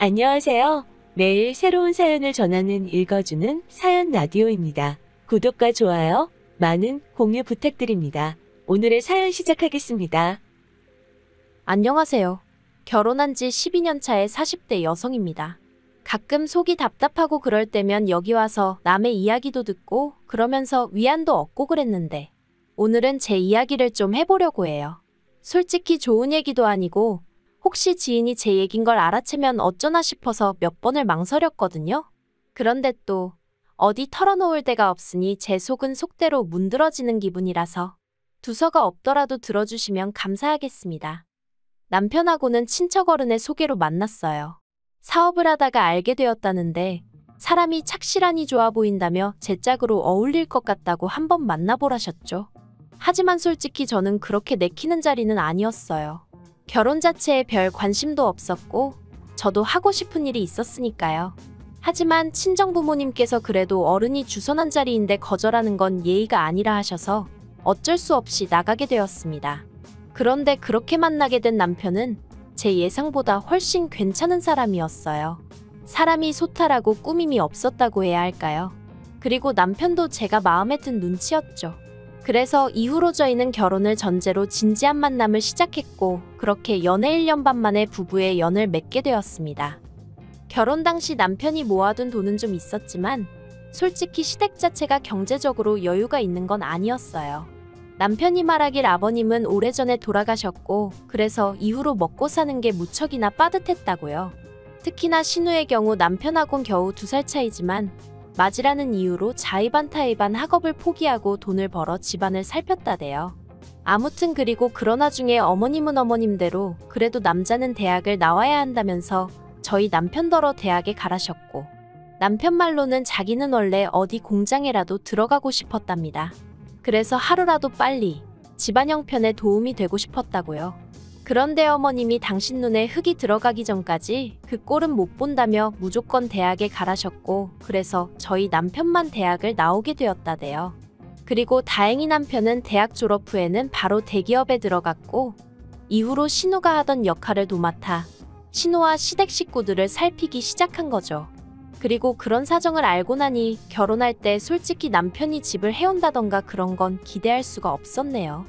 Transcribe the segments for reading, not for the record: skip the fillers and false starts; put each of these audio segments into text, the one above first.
안녕하세요. 매일 새로운 사연을 전하는 읽어주는 사연 라디오입니다. 구독과 좋아요, 많은 공유 부탁드립니다. 오늘의 사연 시작하겠습니다. 안녕하세요. 결혼한 지 12년 차의 40대 여성입니다. 가끔 속이 답답하고 그럴 때면 여기 와서 남의 이야기도 듣고 그러면서 위안도 얻고 그랬는데 오늘은 제 이야기를 좀 해보려고 해요. 솔직히 좋은 얘기도 아니고 혹시 지인이 제 얘긴 걸 알아채면 어쩌나 싶어서 몇 번을 망설였거든요. 그런데 또 어디 털어놓을 데가 없으니 제 속은 속대로 문드러지는 기분이라서 두서가 없더라도 들어주시면 감사하겠습니다. 남편하고는 친척 어른의 소개로 만났어요. 사업을 하다가 알게 되었다는데 사람이 착실하니 좋아 보인다며 제 짝으로 어울릴 것 같다고 한번 만나보라셨죠. 하지만 솔직히 저는 그렇게 내키는 자리는 아니었어요. 결혼 자체에 별 관심도 없었고 저도 하고 싶은 일이 있었으니까요. 하지만 친정부모님께서 그래도 어른이 주선한 자리인데 거절하는 건 예의가 아니라 하셔서 어쩔 수 없이 나가게 되었습니다. 그런데 그렇게 만나게 된 남편은 제 예상보다 훨씬 괜찮은 사람이었어요. 사람이 소탈하고 꾸밈이 없었다고 해야 할까요? 그리고 남편도 제가 마음에 든 눈치였죠. 그래서 이후로 저희는 결혼을 전제로 진지한 만남을 시작했고 그렇게 연애 1년 반 만에 부부의 연을 맺게 되었습니다. 결혼 당시 남편이 모아둔 돈은 좀 있었지만 솔직히 시댁 자체가 경제적으로 여유가 있는 건 아니었어요. 남편이 말하길 아버님은 오래전에 돌아가셨고 그래서 이후로 먹고 사는 게 무척이나 빠듯했다고요. 특히나 신우의 경우 남편하고는 겨우 2살 차이지만 맞이라는 이유로 자의반 타의반 학업을 포기하고 돈을 벌어 집안을 살폈다대요. 아무튼 그리고 그러나 중에 어머님은 어머님대로 그래도 남자는 대학을 나와야 한다면서 저희 남편더러 대학에 가라셨고 남편 말로는 자기는 원래 어디 공장에라도 들어가고 싶었답니다. 그래서 하루라도 빨리 집안 형편에 도움이 되고 싶었다고요. 그런데 어머님이 당신 눈에 흙이 들어가기 전까지 그 꼴은 못 본다며 무조건 대학에 가라셨고 그래서 저희 남편만 대학을 나오게 되었다대요. 그리고 다행히 남편은 대학 졸업 후에는 바로 대기업에 들어갔고 이후로 신우가 하던 역할을 도맡아 신우와 시댁 식구들을 살피기 시작한 거죠. 그리고 그런 사정을 알고 나니 결혼할 때 솔직히 남편이 집을 해온다던가 그런 건 기대할 수가 없었네요.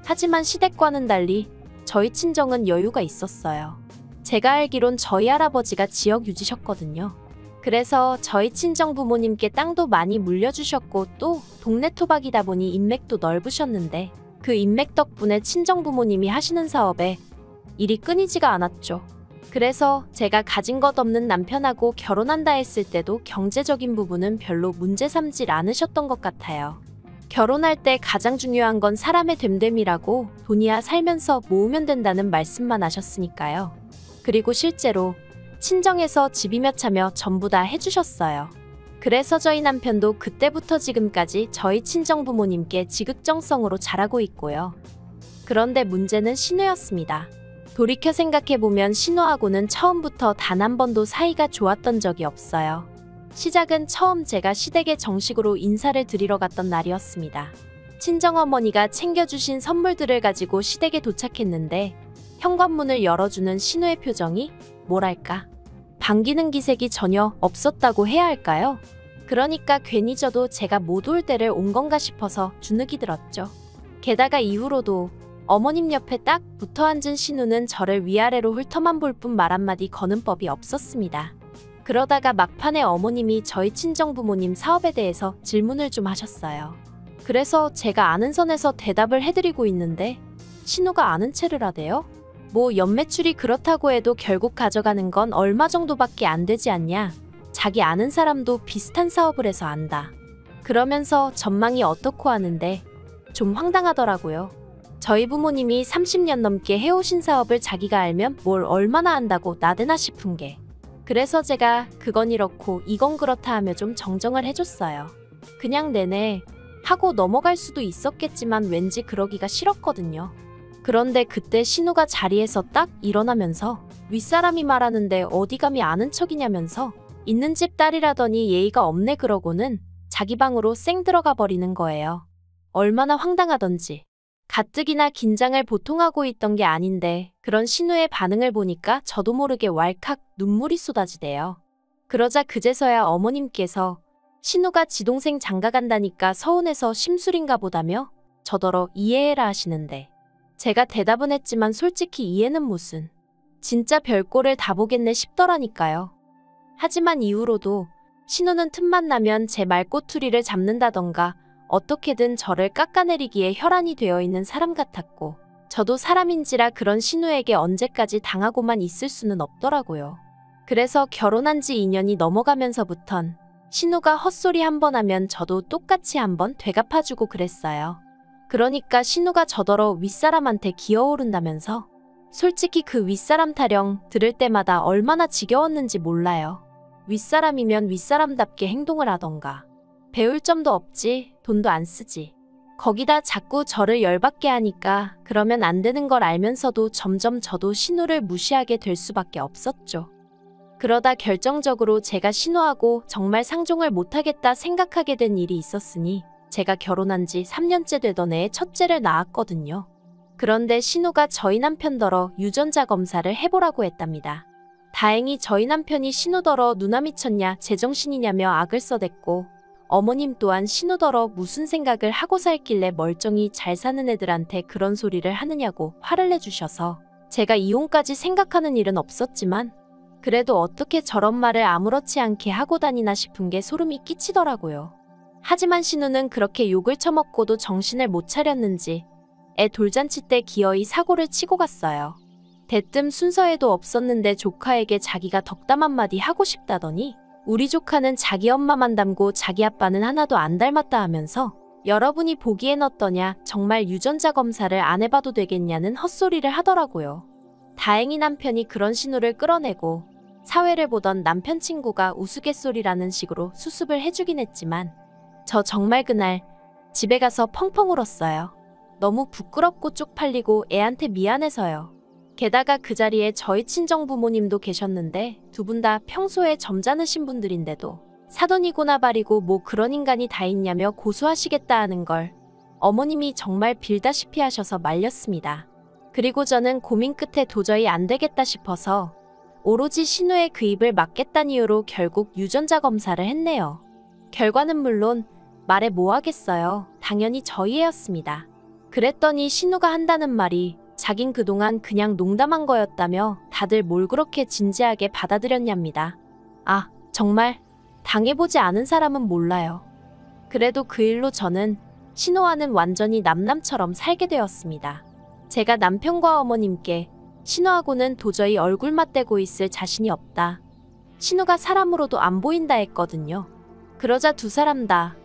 하지만 시댁과는 달리 저희 친정은 여유가 있었어요. 제가 알기론 저희 할아버지가 지역 유지셨거든요. 그래서 저희 친정 부모님께 땅도 많이 물려주셨고 또 동네 토박이다 보니 인맥도 넓으셨는데 그 인맥 덕분에 친정 부모님이 하시는 사업에 일이 끊이지가 않았죠. 그래서 제가 가진 것 없는 남편하고 결혼한다 했을 때도 경제적인 부분은 별로 문제 삼질 않으셨던 것 같아요. 결혼할 때 가장 중요한 건 사람의 됨됨이라고 돈이야 살면서 모으면 된다는 말씀만 하셨으니까요. 그리고 실제로 친정에서 집이며 차며 전부 다 해주셨어요. 그래서 저희 남편도 그때부터 지금까지 저희 친정 부모님께 지극정성으로 잘하고 있고요. 그런데 문제는 신우였습니다. 돌이켜 생각해보면 신우하고는 처음부터 단 한 번도 사이가 좋았던 적이 없어요. 시작은 처음 제가 시댁에 정식으로 인사를 드리러 갔던 날이었습니다. 친정어머니가 챙겨주신 선물들을 가지고 시댁에 도착했는데 현관문을 열어주는 신우의 표정이 뭐랄까 반기는 기색이 전혀 없었다고 해야 할까요? 그러니까 괜히 저도 제가 못 올 때를 온 건가 싶어서 주눅이 들었죠. 게다가 이후로도 어머님 옆에 딱 붙어 앉은 신우는 저를 위아래로 훑어만 볼 뿐 말 한마디 거는 법이 없었습니다. 그러다가 막판에 어머님이 저희 친정부모님 사업에 대해서 질문을 좀 하셨어요. 그래서 제가 아는 선에서 대답을 해드리고 있는데 신우가 아는 체를 하대요? 뭐 연매출이 그렇다고 해도 결국 가져가는 건 얼마 정도밖에 안 되지 않냐? 자기 아는 사람도 비슷한 사업을 해서 안다. 그러면서 전망이 어떻고 하는데 좀 황당하더라고요. 저희 부모님이 30년 넘게 해오신 사업을 자기가 알면 뭘 얼마나 안다고 나대나 싶은 게. 그래서 제가 그건 이렇고 이건 그렇다 하며 좀 정정을 해줬어요. 그냥 내내 하고 넘어갈 수도 있었겠지만 왠지 그러기가 싫었거든요. 그런데 그때 신우가 자리에서 딱 일어나면서 윗사람이 말하는데 어디 감히 아는 척이냐면서 있는 집 딸이라더니 예의가 없네 그러고는 자기 방으로 쌩 들어가 버리는 거예요. 얼마나 황당하던지. 가뜩이나 긴장을 보통 하고 있던 게 아닌데 그런 신우의 반응을 보니까 저도 모르게 왈칵 눈물이 쏟아지대요. 그러자 그제서야 어머님께서 신우가 지동생 장가 간다니까 서운해서 심술인가 보다며 저더러 이해해라 하시는데 제가 대답은 했지만 솔직히 이해는 무슨. 진짜 별꼴을 다 보겠네 싶더라니까요. 하지만 이후로도 신우는 틈만 나면 제 말꼬투리를 잡는다던가 어떻게든 저를 깎아내리기에 혈안이 되어 있는 사람 같았고 저도 사람인지라 그런 신우에게 언제까지 당하고만 있을 수는 없더라고요. 그래서 결혼한 지 2년이 넘어가면서부턴 신우가 헛소리 한 번 하면 저도 똑같이 한번 되갚아주고 그랬어요. 그러니까 신우가 저더러 윗사람한테 기어오른다면서 솔직히 그 윗사람 타령 들을 때마다 얼마나 지겨웠는지 몰라요. 윗사람이면 윗사람답게 행동을 하던가. 배울 점도 없지, 돈도 안 쓰지. 거기다 자꾸 저를 열받게 하니까 그러면 안 되는 걸 알면서도 점점 저도 신우를 무시하게 될 수밖에 없었죠. 그러다 결정적으로 제가 신우하고 정말 상종을 못하겠다 생각하게 된 일이 있었으니 제가 결혼한 지 3년째 되던 해에 첫째를 낳았거든요. 그런데 신우가 저희 남편더러 유전자 검사를 해보라고 했답니다. 다행히 저희 남편이 신우더러 누나 미쳤냐 제정신이냐며 악을 써댔고 어머님 또한 신우더러 무슨 생각을 하고 살길래 멀쩡히 잘 사는 애들한테 그런 소리를 하느냐고 화를 내주셔서 제가 이혼까지 생각하는 일은 없었지만 그래도 어떻게 저런 말을 아무렇지 않게 하고 다니나 싶은 게 소름이 끼치더라고요. 하지만 신우는 그렇게 욕을 처먹고도 정신을 못 차렸는지 애 돌잔치 때 기어이 사고를 치고 갔어요. 대뜸 순서에도 없었는데 조카에게 자기가 덕담 한마디 하고 싶다더니 우리 조카는 자기 엄마만 닮고 자기 아빠는 하나도 안 닮았다 하면서 여러분이 보기엔 어떠냐 정말 유전자 검사를 안 해봐도 되겠냐는 헛소리를 하더라고요. 다행히 남편이 그런 신우를 끌어내고 사회를 보던 남편 친구가 우스갯소리라는 식으로 수습을 해주긴 했지만 저 정말 그날 집에 가서 펑펑 울었어요. 너무 부끄럽고 쪽팔리고 애한테 미안해서요. 게다가 그 자리에 저희 친정 부모님도 계셨는데 두 분 다 평소에 점잖으신 분들인데도 사돈이고나 발이고 뭐 그런 인간이 다 있냐며 고소하시겠다 하는 걸 어머님이 정말 빌다시피 하셔서 말렸습니다. 그리고 저는 고민 끝에 도저히 안 되겠다 싶어서 오로지 신우의 그 입을 막겠다는 이유로 결국 유전자 검사를 했네요. 결과는 물론 말해 뭐 하겠어요. 당연히 저희 애였습니다. 그랬더니 신우가 한다는 말이 자긴 그동안 그냥 농담한 거였다며 다들 뭘 그렇게 진지하게 받아들였냐입니다. 아, 정말 당해보지 않은 사람은 몰라요. 그래도 그 일로 저는 신우와는 완전히 남남처럼 살게 되었습니다. 제가 남편과 어머님께 신우하고는 도저히 얼굴 맞대고 있을 자신이 없다. 신우가 사람으로도 안 보인다 했거든요. 그러자 두 사람 다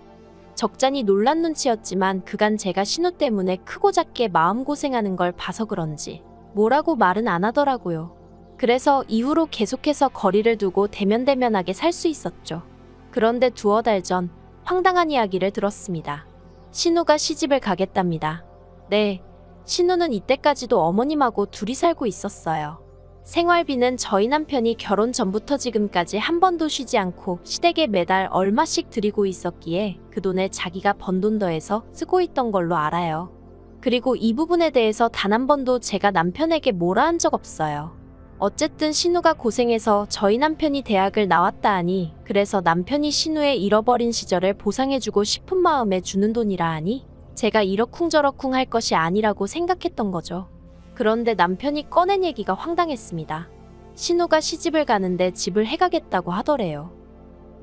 적잖이 놀란 눈치였지만 그간 제가 신우 때문에 크고 작게 마음고생하는 걸 봐서 그런지 뭐라고 말은 안 하더라고요. 그래서 이후로 계속해서 거리를 두고 대면대면하게 살 수 있었죠. 그런데 두어 달 전 황당한 이야기를 들었습니다. 신우가 시집을 가겠답니다. 네, 신우는 이때까지도 어머님하고 둘이 살고 있었어요. 생활비는 저희 남편이 결혼 전부터 지금까지 한 번도 쉬지 않고 시댁에 매달 얼마씩 드리고 있었기에 그 돈에 자기가 번 돈 더해서 쓰고 있던 걸로 알아요. 그리고 이 부분에 대해서 단 한 번도 제가 남편에게 뭐라 한 적 없어요. 어쨌든 신우가 고생해서 저희 남편이 대학을 나왔다 하니 그래서 남편이 신우의 잃어버린 시절을 보상해주고 싶은 마음에 주는 돈이라 하니 제가 이러쿵저러쿵 할 것이 아니라고 생각했던 거죠. 그런데 남편이 꺼낸 얘기가 황당했습니다. 신우가 시집을 가는데 집을 해가겠다고 하더래요.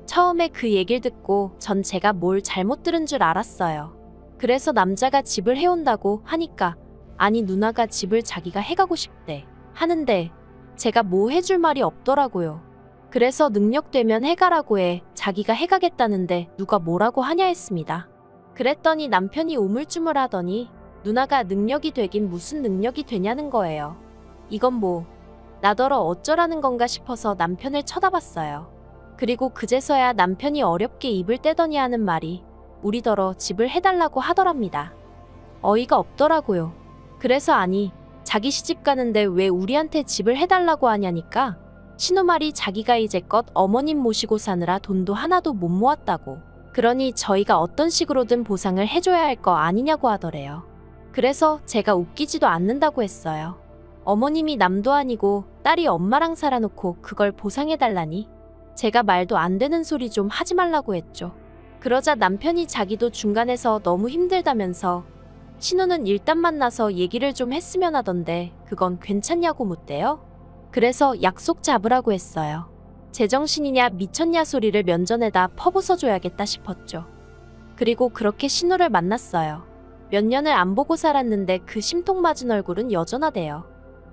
처음에 그 얘기를 듣고 전 제가 뭘 잘못 들은 줄 알았어요. 그래서 남자가 집을 해온다고 하니까 아니 누나가 집을 자기가 해가고 싶대 하는데 제가 뭐 해줄 말이 없더라고요. 그래서 능력되면 해가라고 해 자기가 해가겠다는데 누가 뭐라고 하냐 했습니다. 그랬더니 남편이 우물쭈물하더니 누나가 능력이 되긴 무슨 능력이 되냐는 거예요. 이건 뭐 나더러 어쩌라는 건가 싶어서 남편을 쳐다봤어요. 그리고 그제서야 남편이 어렵게 입을 떼더니 하는 말이 우리더러 집을 해달라고 하더랍니다. 어이가 없더라고요. 그래서 아니 자기 시집 가는데 왜 우리한테 집을 해달라고 하냐니까 신우 말이 자기가 이제껏 어머님 모시고 사느라 돈도 하나도 못 모았다고 그러니 저희가 어떤 식으로든 보상을 해줘야 할 거 아니냐고 하더래요. 그래서 제가 웃기지도 않는다고 했어요. 어머님이 남도 아니고 딸이 엄마랑 살아놓고 그걸 보상해달라니. 제가 말도 안 되는 소리 좀 하지 말라고 했죠. 그러자 남편이 자기도 중간에서 너무 힘들다면서 신우는 일단 만나서 얘기를 좀 했으면 하던데 그건 괜찮냐고 묻대요. 그래서 약속 잡으라고 했어요. 제정신이냐 미쳤냐 소리를 면전에다 퍼부숴줘야겠다 싶었죠. 그리고 그렇게 신우를 만났어요. 몇 년을 안 보고 살았는데 그 심통맞은 얼굴은 여전하대요.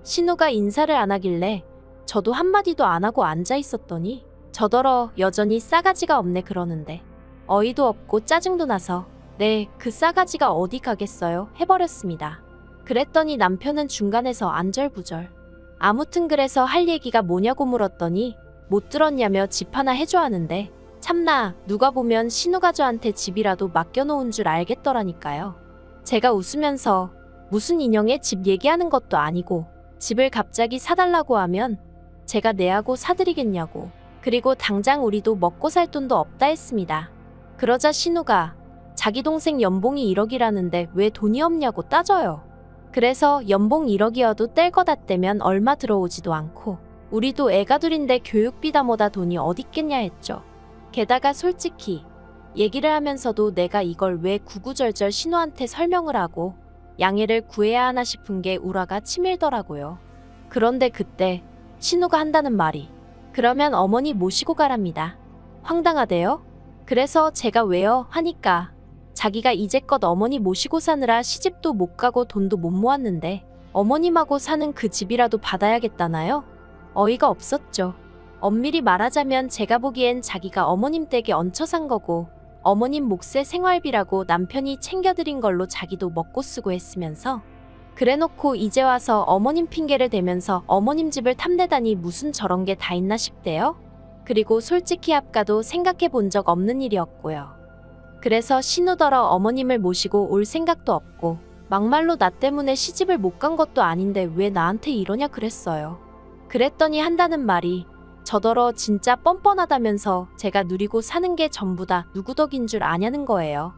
신우가 인사를 안 하길래 저도 한마디도 안 하고 앉아 있었더니 저더러 여전히 싸가지가 없네 그러는데 어이도 없고 짜증도 나서 네, 그 싸가지가 어디 가겠어요 해버렸습니다. 그랬더니 남편은 중간에서 안절부절. 아무튼 그래서 할 얘기가 뭐냐고 물었더니 못 들었냐며 집 하나 해줘 하는데 참나 누가 보면 신우가 저한테 집이라도 맡겨놓은 줄 알겠더라니까요. 제가 웃으면서 무슨 인형의 집 얘기하는 것도 아니고 집을 갑자기 사달라고 하면 제가 내하고 사드리겠냐고. 그리고 당장 우리도 먹고 살 돈도 없다 했습니다. 그러자 신우가 자기 동생 연봉이 1억이라는데 왜 돈이 없냐고 따져요. 그래서 연봉 1억이어도 뗄 거다 떼면 얼마 들어오지도 않고 우리도 애가 둘인데 교육비 다 뭐다 돈이 어딨겠냐 했죠. 게다가 솔직히 얘기를 하면서도 내가 이걸 왜 구구절절 신우한테 설명을 하고 양해를 구해야 하나 싶은 게 우라가 치밀더라고요. 그런데 그때 신우가 한다는 말이 그러면 어머니 모시고 가랍니다. 황당하대요. 그래서 제가 왜요? 하니까 자기가 이제껏 어머니 모시고 사느라 시집도 못 가고 돈도 못 모았는데 어머님하고 사는 그 집이라도 받아야겠다나요? 어이가 없었죠. 엄밀히 말하자면 제가 보기엔 자기가 어머님 댁에 얹혀 산 거고 어머님 몫의 생활비라고 남편이 챙겨드린 걸로 자기도 먹고 쓰고 했으면서 그래놓고 이제 와서 어머님 핑계를 대면서 어머님 집을 탐내다니 무슨 저런 게 다 있나 싶대요. 그리고 솔직히 아까도 생각해 본 적 없는 일이었고요. 그래서 신우더러 어머님을 모시고 올 생각도 없고 막말로 나 때문에 시집을 못 간 것도 아닌데 왜 나한테 이러냐 그랬어요. 그랬더니 한다는 말이 저더러 진짜 뻔뻔하다면서 제가 누리고 사는 게 전부 다 누구 덕인 줄 아냐는 거예요.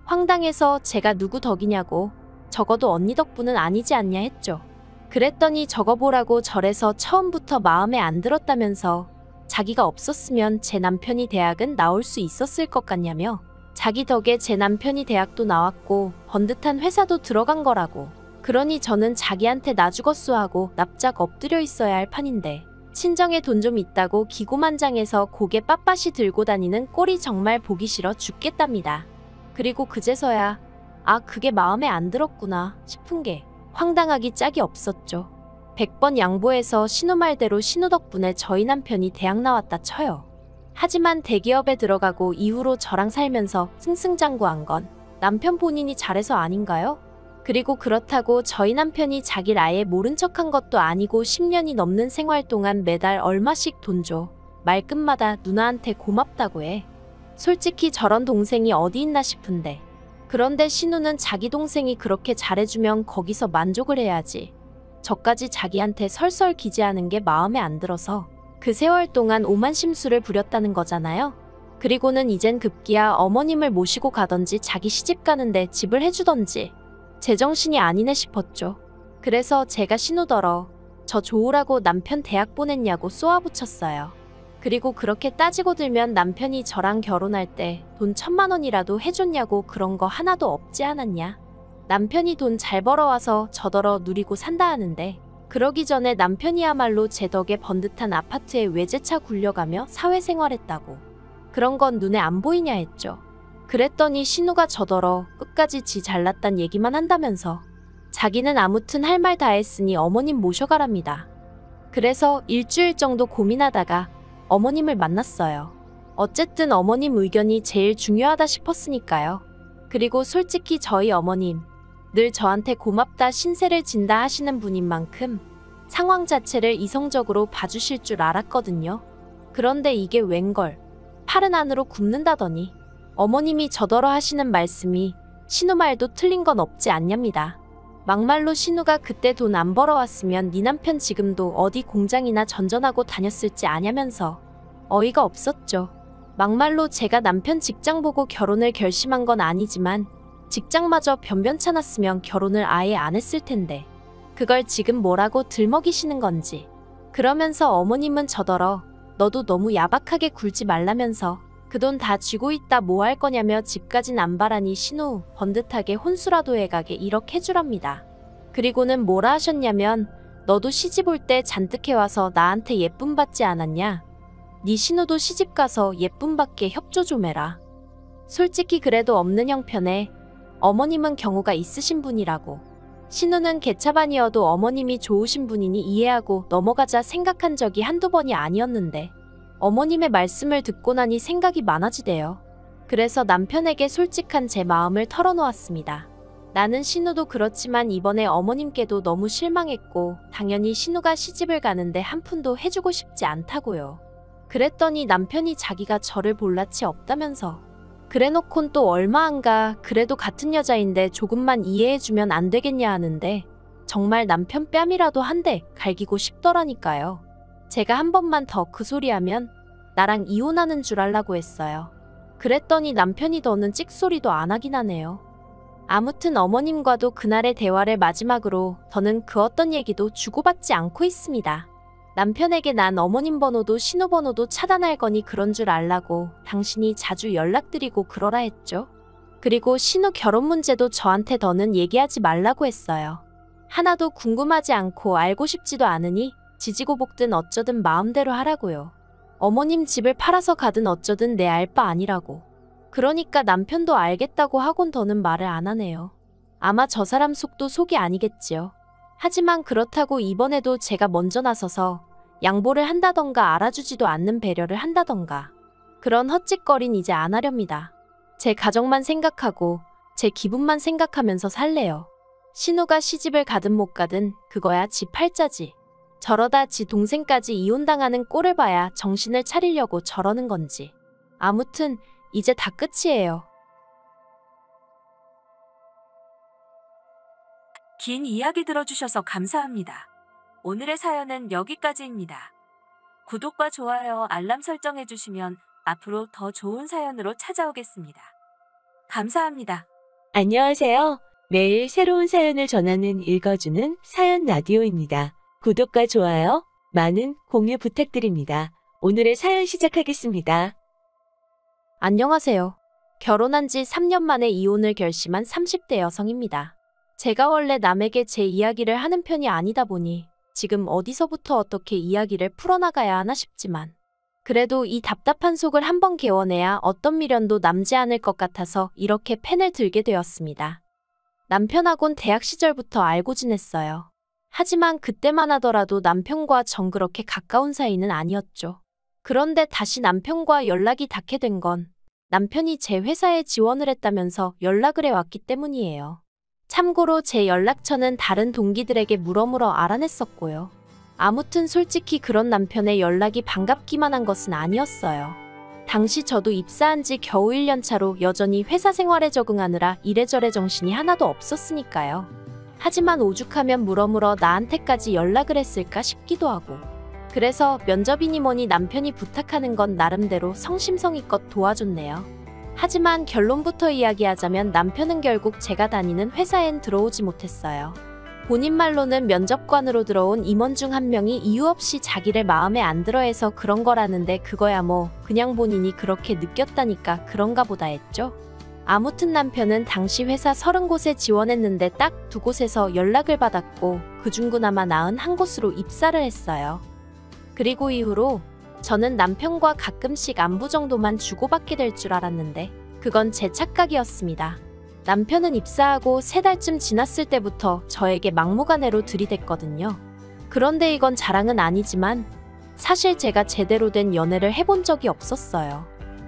황당해서 제가 누구 덕이냐고 적어도 언니 덕분은 아니지 않냐 했죠. 그랬더니 적어보라고 절에서 처음부터 마음에 안 들었다면서 자기가 없었으면 제 남편이 대학은 나올 수 있었을 것 같냐며 자기 덕에 제 남편이 대학도 나왔고 번듯한 회사도 들어간 거라고. 그러니 저는 자기한테 나 죽었소 하고 납작 엎드려 있어야 할 판인데 친정에 돈 좀 있다고 기고만장해서 고개 빳빳이 들고 다니는 꼴이 정말 보기 싫어 죽겠답니다. 그리고 그제서야 아 그게 마음에 안 들었구나 싶은 게 황당하기 짝이 없었죠. 100번 양보해서 신우 말대로 신우 덕분에 저희 남편이 대학 나왔다 쳐요. 하지만 대기업에 들어가고 이후로 저랑 살면서 승승장구한 건 남편 본인이 잘해서 아닌가요? 그리고 그렇다고 저희 남편이 자길 아예 모른 척한 것도 아니고 10년이 넘는 생활 동안 매달 얼마씩 돈 줘. 말끝마다 누나한테 고맙다고 해. 솔직히 저런 동생이 어디 있나 싶은데. 그런데 신우는 자기 동생이 그렇게 잘해주면 거기서 만족을 해야지. 저까지 자기한테 설설 기재하는 게 마음에 안 들어서 그 세월 동안 오만 심수를 부렸다는 거잖아요. 그리고는 이젠 급기야 어머님을 모시고 가던지 자기 시집 가는데 집을 해주던지 제정신이 아니네 싶었죠. 그래서 제가 신우더러 저 좋으라고 남편 대학 보냈냐고 쏘아붙였어요. 그리고 그렇게 따지고 들면 남편이 저랑 결혼할 때 돈 1000만 원이라도 해줬냐고 그런 거 하나도 없지 않았냐. 남편이 돈 잘 벌어와서 저더러 누리고 산다 하는데 그러기 전에 남편이야말로 제 덕에 번듯한 아파트에 외제차 굴려가며 사회생활했다고. 그런 건 눈에 안 보이냐 했죠. 그랬더니 신우가 저더러 끝까지 지 잘났단 얘기만 한다면서 자기는 아무튼 할 말 다 했으니 어머님 모셔가랍니다. 그래서 일주일 정도 고민하다가 어머님을 만났어요. 어쨌든 어머님 의견이 제일 중요하다 싶었으니까요. 그리고 솔직히 저희 어머님 늘 저한테 고맙다 신세를 진다 하시는 분인 만큼 상황 자체를 이성적으로 봐주실 줄 알았거든요. 그런데 이게 웬걸 팔은 안으로 굽는다더니 어머님이 저더러 하시는 말씀이 신우 말도 틀린 건 없지 않냐입니다. 막말로 신우가 그때 돈 안 벌어왔으면 네 남편 지금도 어디 공장이나 전전하고 다녔을지 아냐면서 어이가 없었죠. 막말로 제가 남편 직장 보고 결혼을 결심한 건 아니지만 직장마저 변변찮았으면 결혼을 아예 안 했을 텐데 그걸 지금 뭐라고 들먹이시는 건지. 그러면서 어머님은 저더러 너도 너무 야박하게 굴지 말라면서 그 돈 다 쥐고 있다 뭐 할 거냐며 집까진 안 바라니 신우 번듯하게 혼수라도 해가게 이렇게 해주랍니다. 그리고는 뭐라 하셨냐면 너도 시집 올 때 잔뜩 해와서 나한테 예쁨 받지 않았냐? 네 신우도 시집 가서 예쁨 받게 협조 좀 해라. 솔직히 그래도 없는 형편에 어머님은 경우가 있으신 분이라고. 신우는 개차반이어도 어머님이 좋으신 분이니 이해하고 넘어가자 생각한 적이 한두 번이 아니었는데 어머님의 말씀을 듣고 나니 생각이 많아지대요. 그래서 남편에게 솔직한 제 마음을 털어놓았습니다. 나는 신우도 그렇지만 이번에 어머님께도 너무 실망했고 당연히 신우가 시집을 가는데 한 푼도 해주고 싶지 않다고요. 그랬더니 남편이 자기가 저를 볼 낯이 없다면서 그래놓곤 또 얼마 안 가 그래도 같은 여자인데 조금만 이해해주면 안 되겠냐 하는데 정말 남편 뺨이라도 한 대 갈기고 싶더라니까요. 제가 한 번만 더 그 소리하면 나랑 이혼하는 줄 알라고 했어요. 그랬더니 남편이 더는 찍소리도 안 하긴 하네요. 아무튼 어머님과도 그날의 대화를 마지막으로 더는 그 어떤 얘기도 주고받지 않고 있습니다. 남편에게 난 어머님 번호도 신호 번호도 차단할 거니 그런 줄 알라고 당신이 자주 연락드리고 그러라 했죠. 그리고 신우 결혼 문제도 저한테 더는 얘기하지 말라고 했어요. 하나도 궁금하지 않고 알고 싶지도 않으니 지지고 볶든 어쩌든 마음대로 하라고요. 어머님 집을 팔아서 가든 어쩌든 내 알 바 아니라고. 그러니까 남편도 알겠다고 하곤 더는 말을 안 하네요. 아마 저 사람 속도 속이 아니겠지요. 하지만 그렇다고 이번에도 제가 먼저 나서서 양보를 한다던가 알아주지도 않는 배려를 한다던가 그런 헛짓거린 이제 안 하렵니다. 제 가정만 생각하고 제 기분만 생각하면서 살래요. 신우가 시집을 가든 못 가든 그거야 지 팔자지. 저러다 지 동생까지 이혼당하는 꼴을 봐야 정신을 차리려고 저러는 건지. 아무튼 이제 다 끝이에요. 긴 이야기 들어주셔서 감사합니다. 오늘의 사연은 여기까지입니다. 구독과 좋아요, 알람 설정해주시면 앞으로 더 좋은 사연으로 찾아오겠습니다. 감사합니다. 안녕하세요. 매일 새로운 사연을 전하는 읽어주는 사연 라디오입니다. 구독과 좋아요, 많은 공유 부탁드립니다. 오늘의 사연 시작하겠습니다. 안녕하세요. 결혼한 지 3년 만에 이혼을 결심한 30대 여성입니다. 제가 원래 남에게 제 이야기를 하는 편이 아니다 보니 지금 어디서부터 어떻게 이야기를 풀어나가야 하나 싶지만 그래도 이 답답한 속을 한번 개워내야 어떤 미련도 남지 않을 것 같아서 이렇게 펜을 들게 되었습니다. 남편하곤 대학 시절부터 알고 지냈어요. 하지만 그때만 하더라도 남편과 전 그렇게 가까운 사이는 아니었죠. 그런데 다시 남편과 연락이 닿게 된 건 남편이 제 회사에 지원을 했다면서 연락을 해왔기 때문이에요. 참고로 제 연락처는 다른 동기들에게 물어물어 알아냈었고요. 아무튼 솔직히 그런 남편의 연락이 반갑기만 한 것은 아니었어요. 당시 저도 입사한 지 겨우 1년 차로 여전히 회사 생활에 적응하느라 이래저래 정신이 하나도 없었으니까요. 하지만 오죽하면 물어물어 나한테까지 연락을 했을까 싶기도 하고. 그래서 면접이니 뭐니 남편이 부탁하는 건 나름대로 성심성의껏 도와줬네요. 하지만 결론부터 이야기하자면 남편은 결국 제가 다니는 회사엔 들어오지 못했어요. 본인 말로는 면접관으로 들어온 임원 중 한 명이 이유 없이 자기를 마음에 안 들어 해서 그런 거라는데 그거야 뭐 그냥 본인이 그렇게 느꼈다니까 그런가 보다 했죠. 아무튼 남편은 당시 회사 30곳에 지원했는데 딱 2곳에서 연락을 받았고 그중 그나마 나은 한 곳으로 입사를 했어요. 그리고 이후로 저는 남편과 가끔씩 안부 정도만 주고받게 될 줄 알았는데 그건 제 착각이었습니다. 남편은 입사하고 3달쯤 지났을 때부터 저에게 막무가내로 들이댔거든요. 그런데 이건 자랑은 아니지만 사실 제가 제대로 된 연애를 해본 적이 없었어요.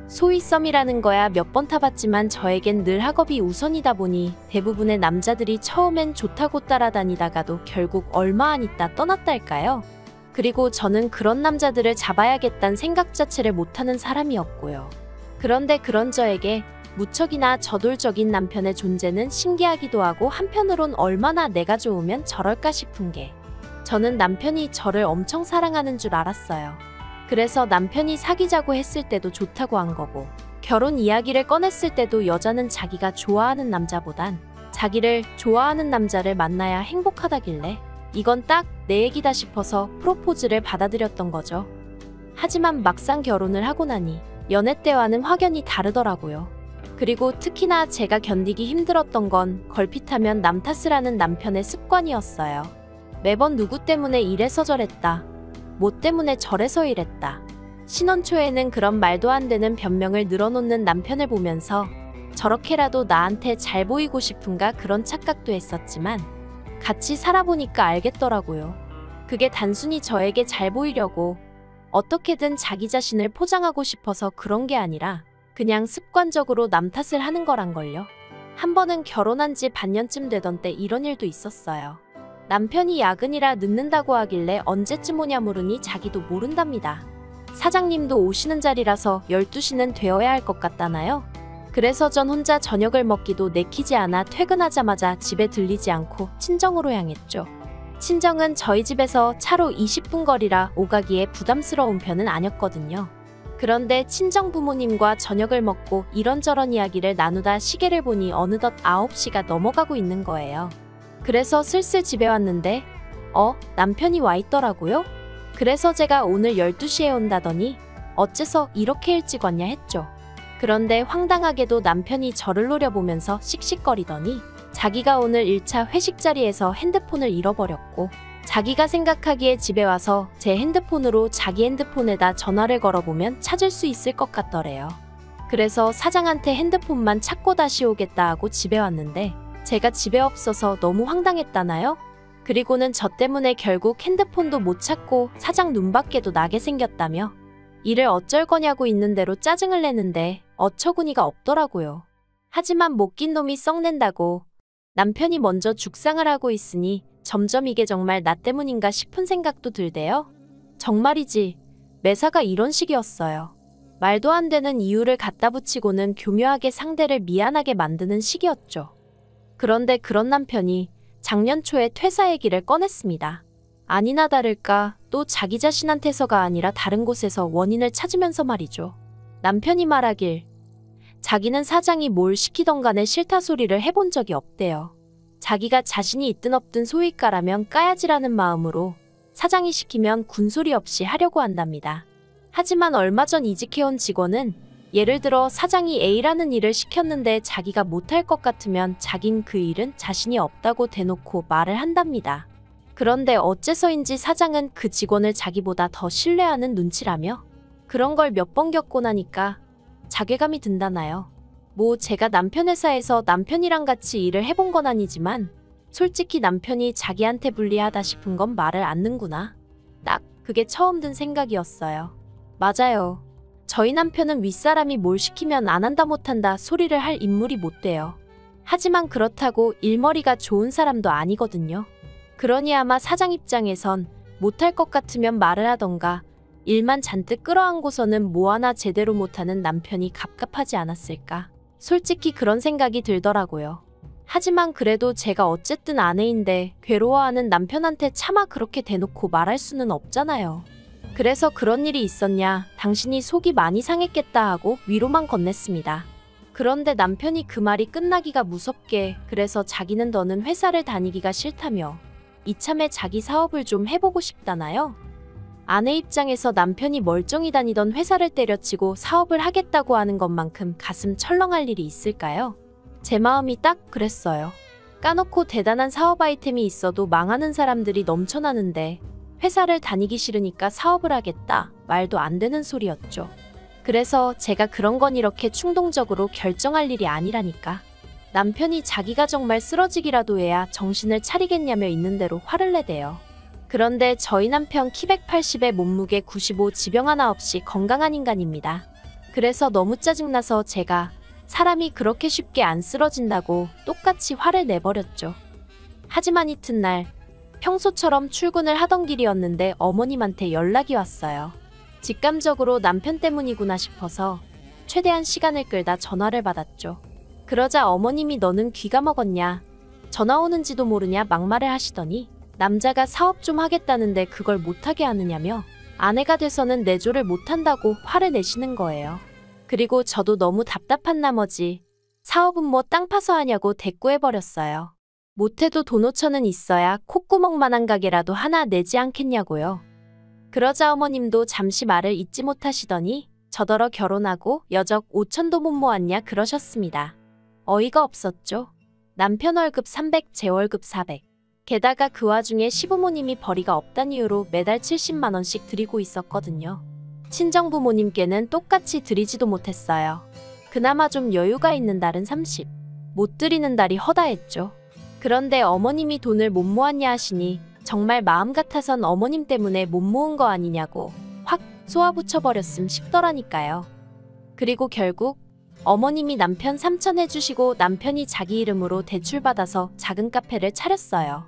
소위 썸이라는 거야 몇 번 타봤지만 저에겐 늘 학업이 우선이다 보니 대부분의 남자들이 처음엔 좋다고 따라다니다가도 결국 얼마 안 있다 떠났달까요? 그리고 저는 그런 남자들을 잡아야겠다는 생각 자체를 못하는 사람이었고요. 그런데 그런 저에게 무척이나 저돌적인 남편의 존재는 신기하기도 하고 한편으론 얼마나 내가 좋으면 저럴까 싶은 게 저는 남편이 저를 엄청 사랑하는 줄 알았어요. 그래서 남편이 사귀자고 했을 때도 좋다고 한 거고 결혼 이야기를 꺼냈을 때도 여자는 자기가 좋아하는 남자보단 자기를 좋아하는 남자를 만나야 행복하다길래 이건 딱 내 얘기다 싶어서 프로포즈를 받아들였던 거죠. 하지만 막상 결혼을 하고 나니 연애 때와는 확연히 다르더라고요. 그리고 특히나 제가 견디기 힘들었던 건 걸핏하면 남 탓을 하는 남편의 습관이었어요. 매번 누구 때문에 이래서 저랬다. 뭐 때문에 저래서 이랬다. 신혼 초에는 그런 말도 안 되는 변명을 늘어놓는 남편을 보면서 저렇게라도 나한테 잘 보이고 싶은가 그런 착각도 했었지만 같이 살아보니까 알겠더라고요. 그게 단순히 저에게 잘 보이려고 어떻게든 자기 자신을 포장하고 싶어서 그런 게 아니라 그냥 습관적으로 남 탓을 하는 거란걸요. 한 번은 결혼한 지 반년쯤 되던 때 이런 일도 있었어요. 남편이 야근이라 늦는다고 하길래 언제쯤 오냐 물으니 자기도 모른답니다. 사장님도 오시는 자리라서 12시는 되어야 할 것 같다나요? 그래서 전 혼자 저녁을 먹기도 내키지 않아 퇴근하자마자 집에 들리지 않고 친정으로 향했죠. 친정은 저희 집에서 차로 20분 거리라 오가기에 부담스러운 편은 아니었거든요. 그런데 친정 부모님과 저녁을 먹고 이런저런 이야기를 나누다 시계를 보니 어느덧 9시가 넘어가고 있는 거예요. 그래서 슬슬 집에 왔는데 남편이 와 있더라고요. 그래서 제가 오늘 12시에 온다더니 어째서 이렇게 일찍 왔냐 했죠. 그런데 황당하게도 남편이 저를 노려보면서 씩씩거리더니 자기가 오늘 1차 회식 자리에서 핸드폰을 잃어버렸고 자기가 생각하기에 집에 와서 제 핸드폰으로 자기 핸드폰에다 전화를 걸어보면 찾을 수 있을 것 같더래요. 그래서 사장한테 핸드폰만 찾고 다시 오겠다 하고 집에 왔는데 제가 집에 없어서 너무 황당했다나요? 그리고는 저 때문에 결국 핸드폰도 못 찾고 사장 눈밖에도 나게 생겼다며 일을 어쩔 거냐고 있는 대로 짜증을 내는데 어처구니가 없더라고요. 하지만 못 낀 놈이 썩낸다고 남편이 먼저 죽상을 하고 있으니 점점 이게 정말 나 때문인가 싶은 생각도 들대요. 정말이지 매사가 이런 식이었어요. 말도 안 되는 이유를 갖다 붙이고는 교묘하게 상대를 미안하게 만드는 식이었죠. 그런데 그런 남편이 작년 초에 퇴사 얘기를 꺼냈습니다. 아니나 다를까 또 자기 자신한테서가 아니라 다른 곳에서 원인을 찾으면서 말이죠. 남편이 말하길 자기는 사장이 뭘 시키던 간에 싫다 소리를 해본 적이 없대요. 자기가 자신이 있든 없든 소위 까라면 까야지라는 마음으로 사장이 시키면 군소리 없이 하려고 한답니다. 하지만 얼마 전 이직해온 직원은 예를 들어 사장이 A라는 일을 시켰는데 자기가 못할 것 같으면 자긴 그 일은 자신이 없다고 대놓고 말을 한답니다. 그런데 어째서인지 사장은 그 직원을 자기보다 더 신뢰하는 눈치라며 그런 걸 몇 번 겪고 나니까 자괴감이 든다나요. 뭐 제가 남편 회사에서 남편이랑 같이 일을 해본 건 아니지만 솔직히 남편이 자기한테 불리하다 싶은 건 말을 않는구나. 딱 그게 처음 든 생각이었어요. 맞아요. 저희 남편은 윗사람이 뭘 시키면 안 한다 못한다 소리를 할 인물이 못 돼요. 하지만 그렇다고 일머리가 좋은 사람도 아니거든요. 그러니 아마 사장 입장에선 못할 것 같으면 말을 하던가 일만 잔뜩 끌어안고서는 뭐 하나 제대로 못하는 남편이 갑갑하지 않았을까. 솔직히 그런 생각이 들더라고요. 하지만 그래도 제가 어쨌든 아내인데 괴로워하는 남편한테 차마 그렇게 대놓고 말할 수는 없잖아요. 그래서 그런 일이 있었냐, 당신이 속이 많이 상했겠다 하고 위로만 건넸습니다. 그런데 남편이 그 말이 끝나기가 무섭게 그래서 자기는 더는 회사를 다니기가 싫다며 이참에 자기 사업을 좀 해보고 싶다나요? 아내 입장에서 남편이 멀쩡히 다니던 회사를 때려치고 사업을 하겠다고 하는 것만큼 가슴 철렁할 일이 있을까요? 제 마음이 딱 그랬어요. 까놓고 대단한 사업 아이템이 있어도 망하는 사람들이 넘쳐나는데 회사를 다니기 싫으니까 사업을 하겠다, 말도 안 되는 소리였죠. 그래서 제가 그런 건 이렇게 충동적으로 결정할 일이 아니라니까. 남편이 자기가 정말 쓰러지기라도 해야 정신을 차리겠냐며 있는 대로 화를 내대요. 그런데 저희 남편 키 180에 몸무게 95 지병 하나 없이 건강한 인간입니다. 그래서 너무 짜증나서 제가 사람이 그렇게 쉽게 안 쓰러진다고 똑같이 화를 내버렸죠. 하지만 이튿날 평소처럼 출근을 하던 길이었는데 어머님한테 연락이 왔어요. 직감적으로 남편 때문이구나 싶어서 최대한 시간을 끌다 전화를 받았죠. 그러자 어머님이 너는 귀가 먹었냐? 전화 오는지도 모르냐 막말을 하시더니 남자가 사업 좀 하겠다는데 그걸 못하게 하느냐며 아내가 돼서는 내조를 못한다고 화를 내시는 거예요. 그리고 저도 너무 답답한 나머지 사업은 뭐 땅 파서 하냐고 대꾸해버렸어요. 못해도 돈 5천은 있어야 콧구멍만한 가게라도 하나 내지 않겠냐고요. 그러자 어머님도 잠시 말을 잇지 못하시더니 저더러 결혼하고 여적 5천도 못 모았냐 그러셨습니다. 어이가 없었죠. 남편 월급 300, 제 월급 400. 게다가 그 와중에 시부모님이 벌이가 없단 이유로 매달 70만 원씩 드리고 있었거든요. 친정부모님께는 똑같이 드리지도 못했어요. 그나마 좀 여유가 있는 달은 30. 못 드리는 달이 허다했죠. 그런데 어머님이 돈을 못 모았냐 하시니 정말 마음 같아선 어머님 때문에 못 모은 거 아니냐고 확 쏘아붙여버렸음 싶더라니까요. 그리고 결국 어머님이 남편 3천 해주시고 남편이 자기 이름으로 대출받아서 작은 카페를 차렸어요.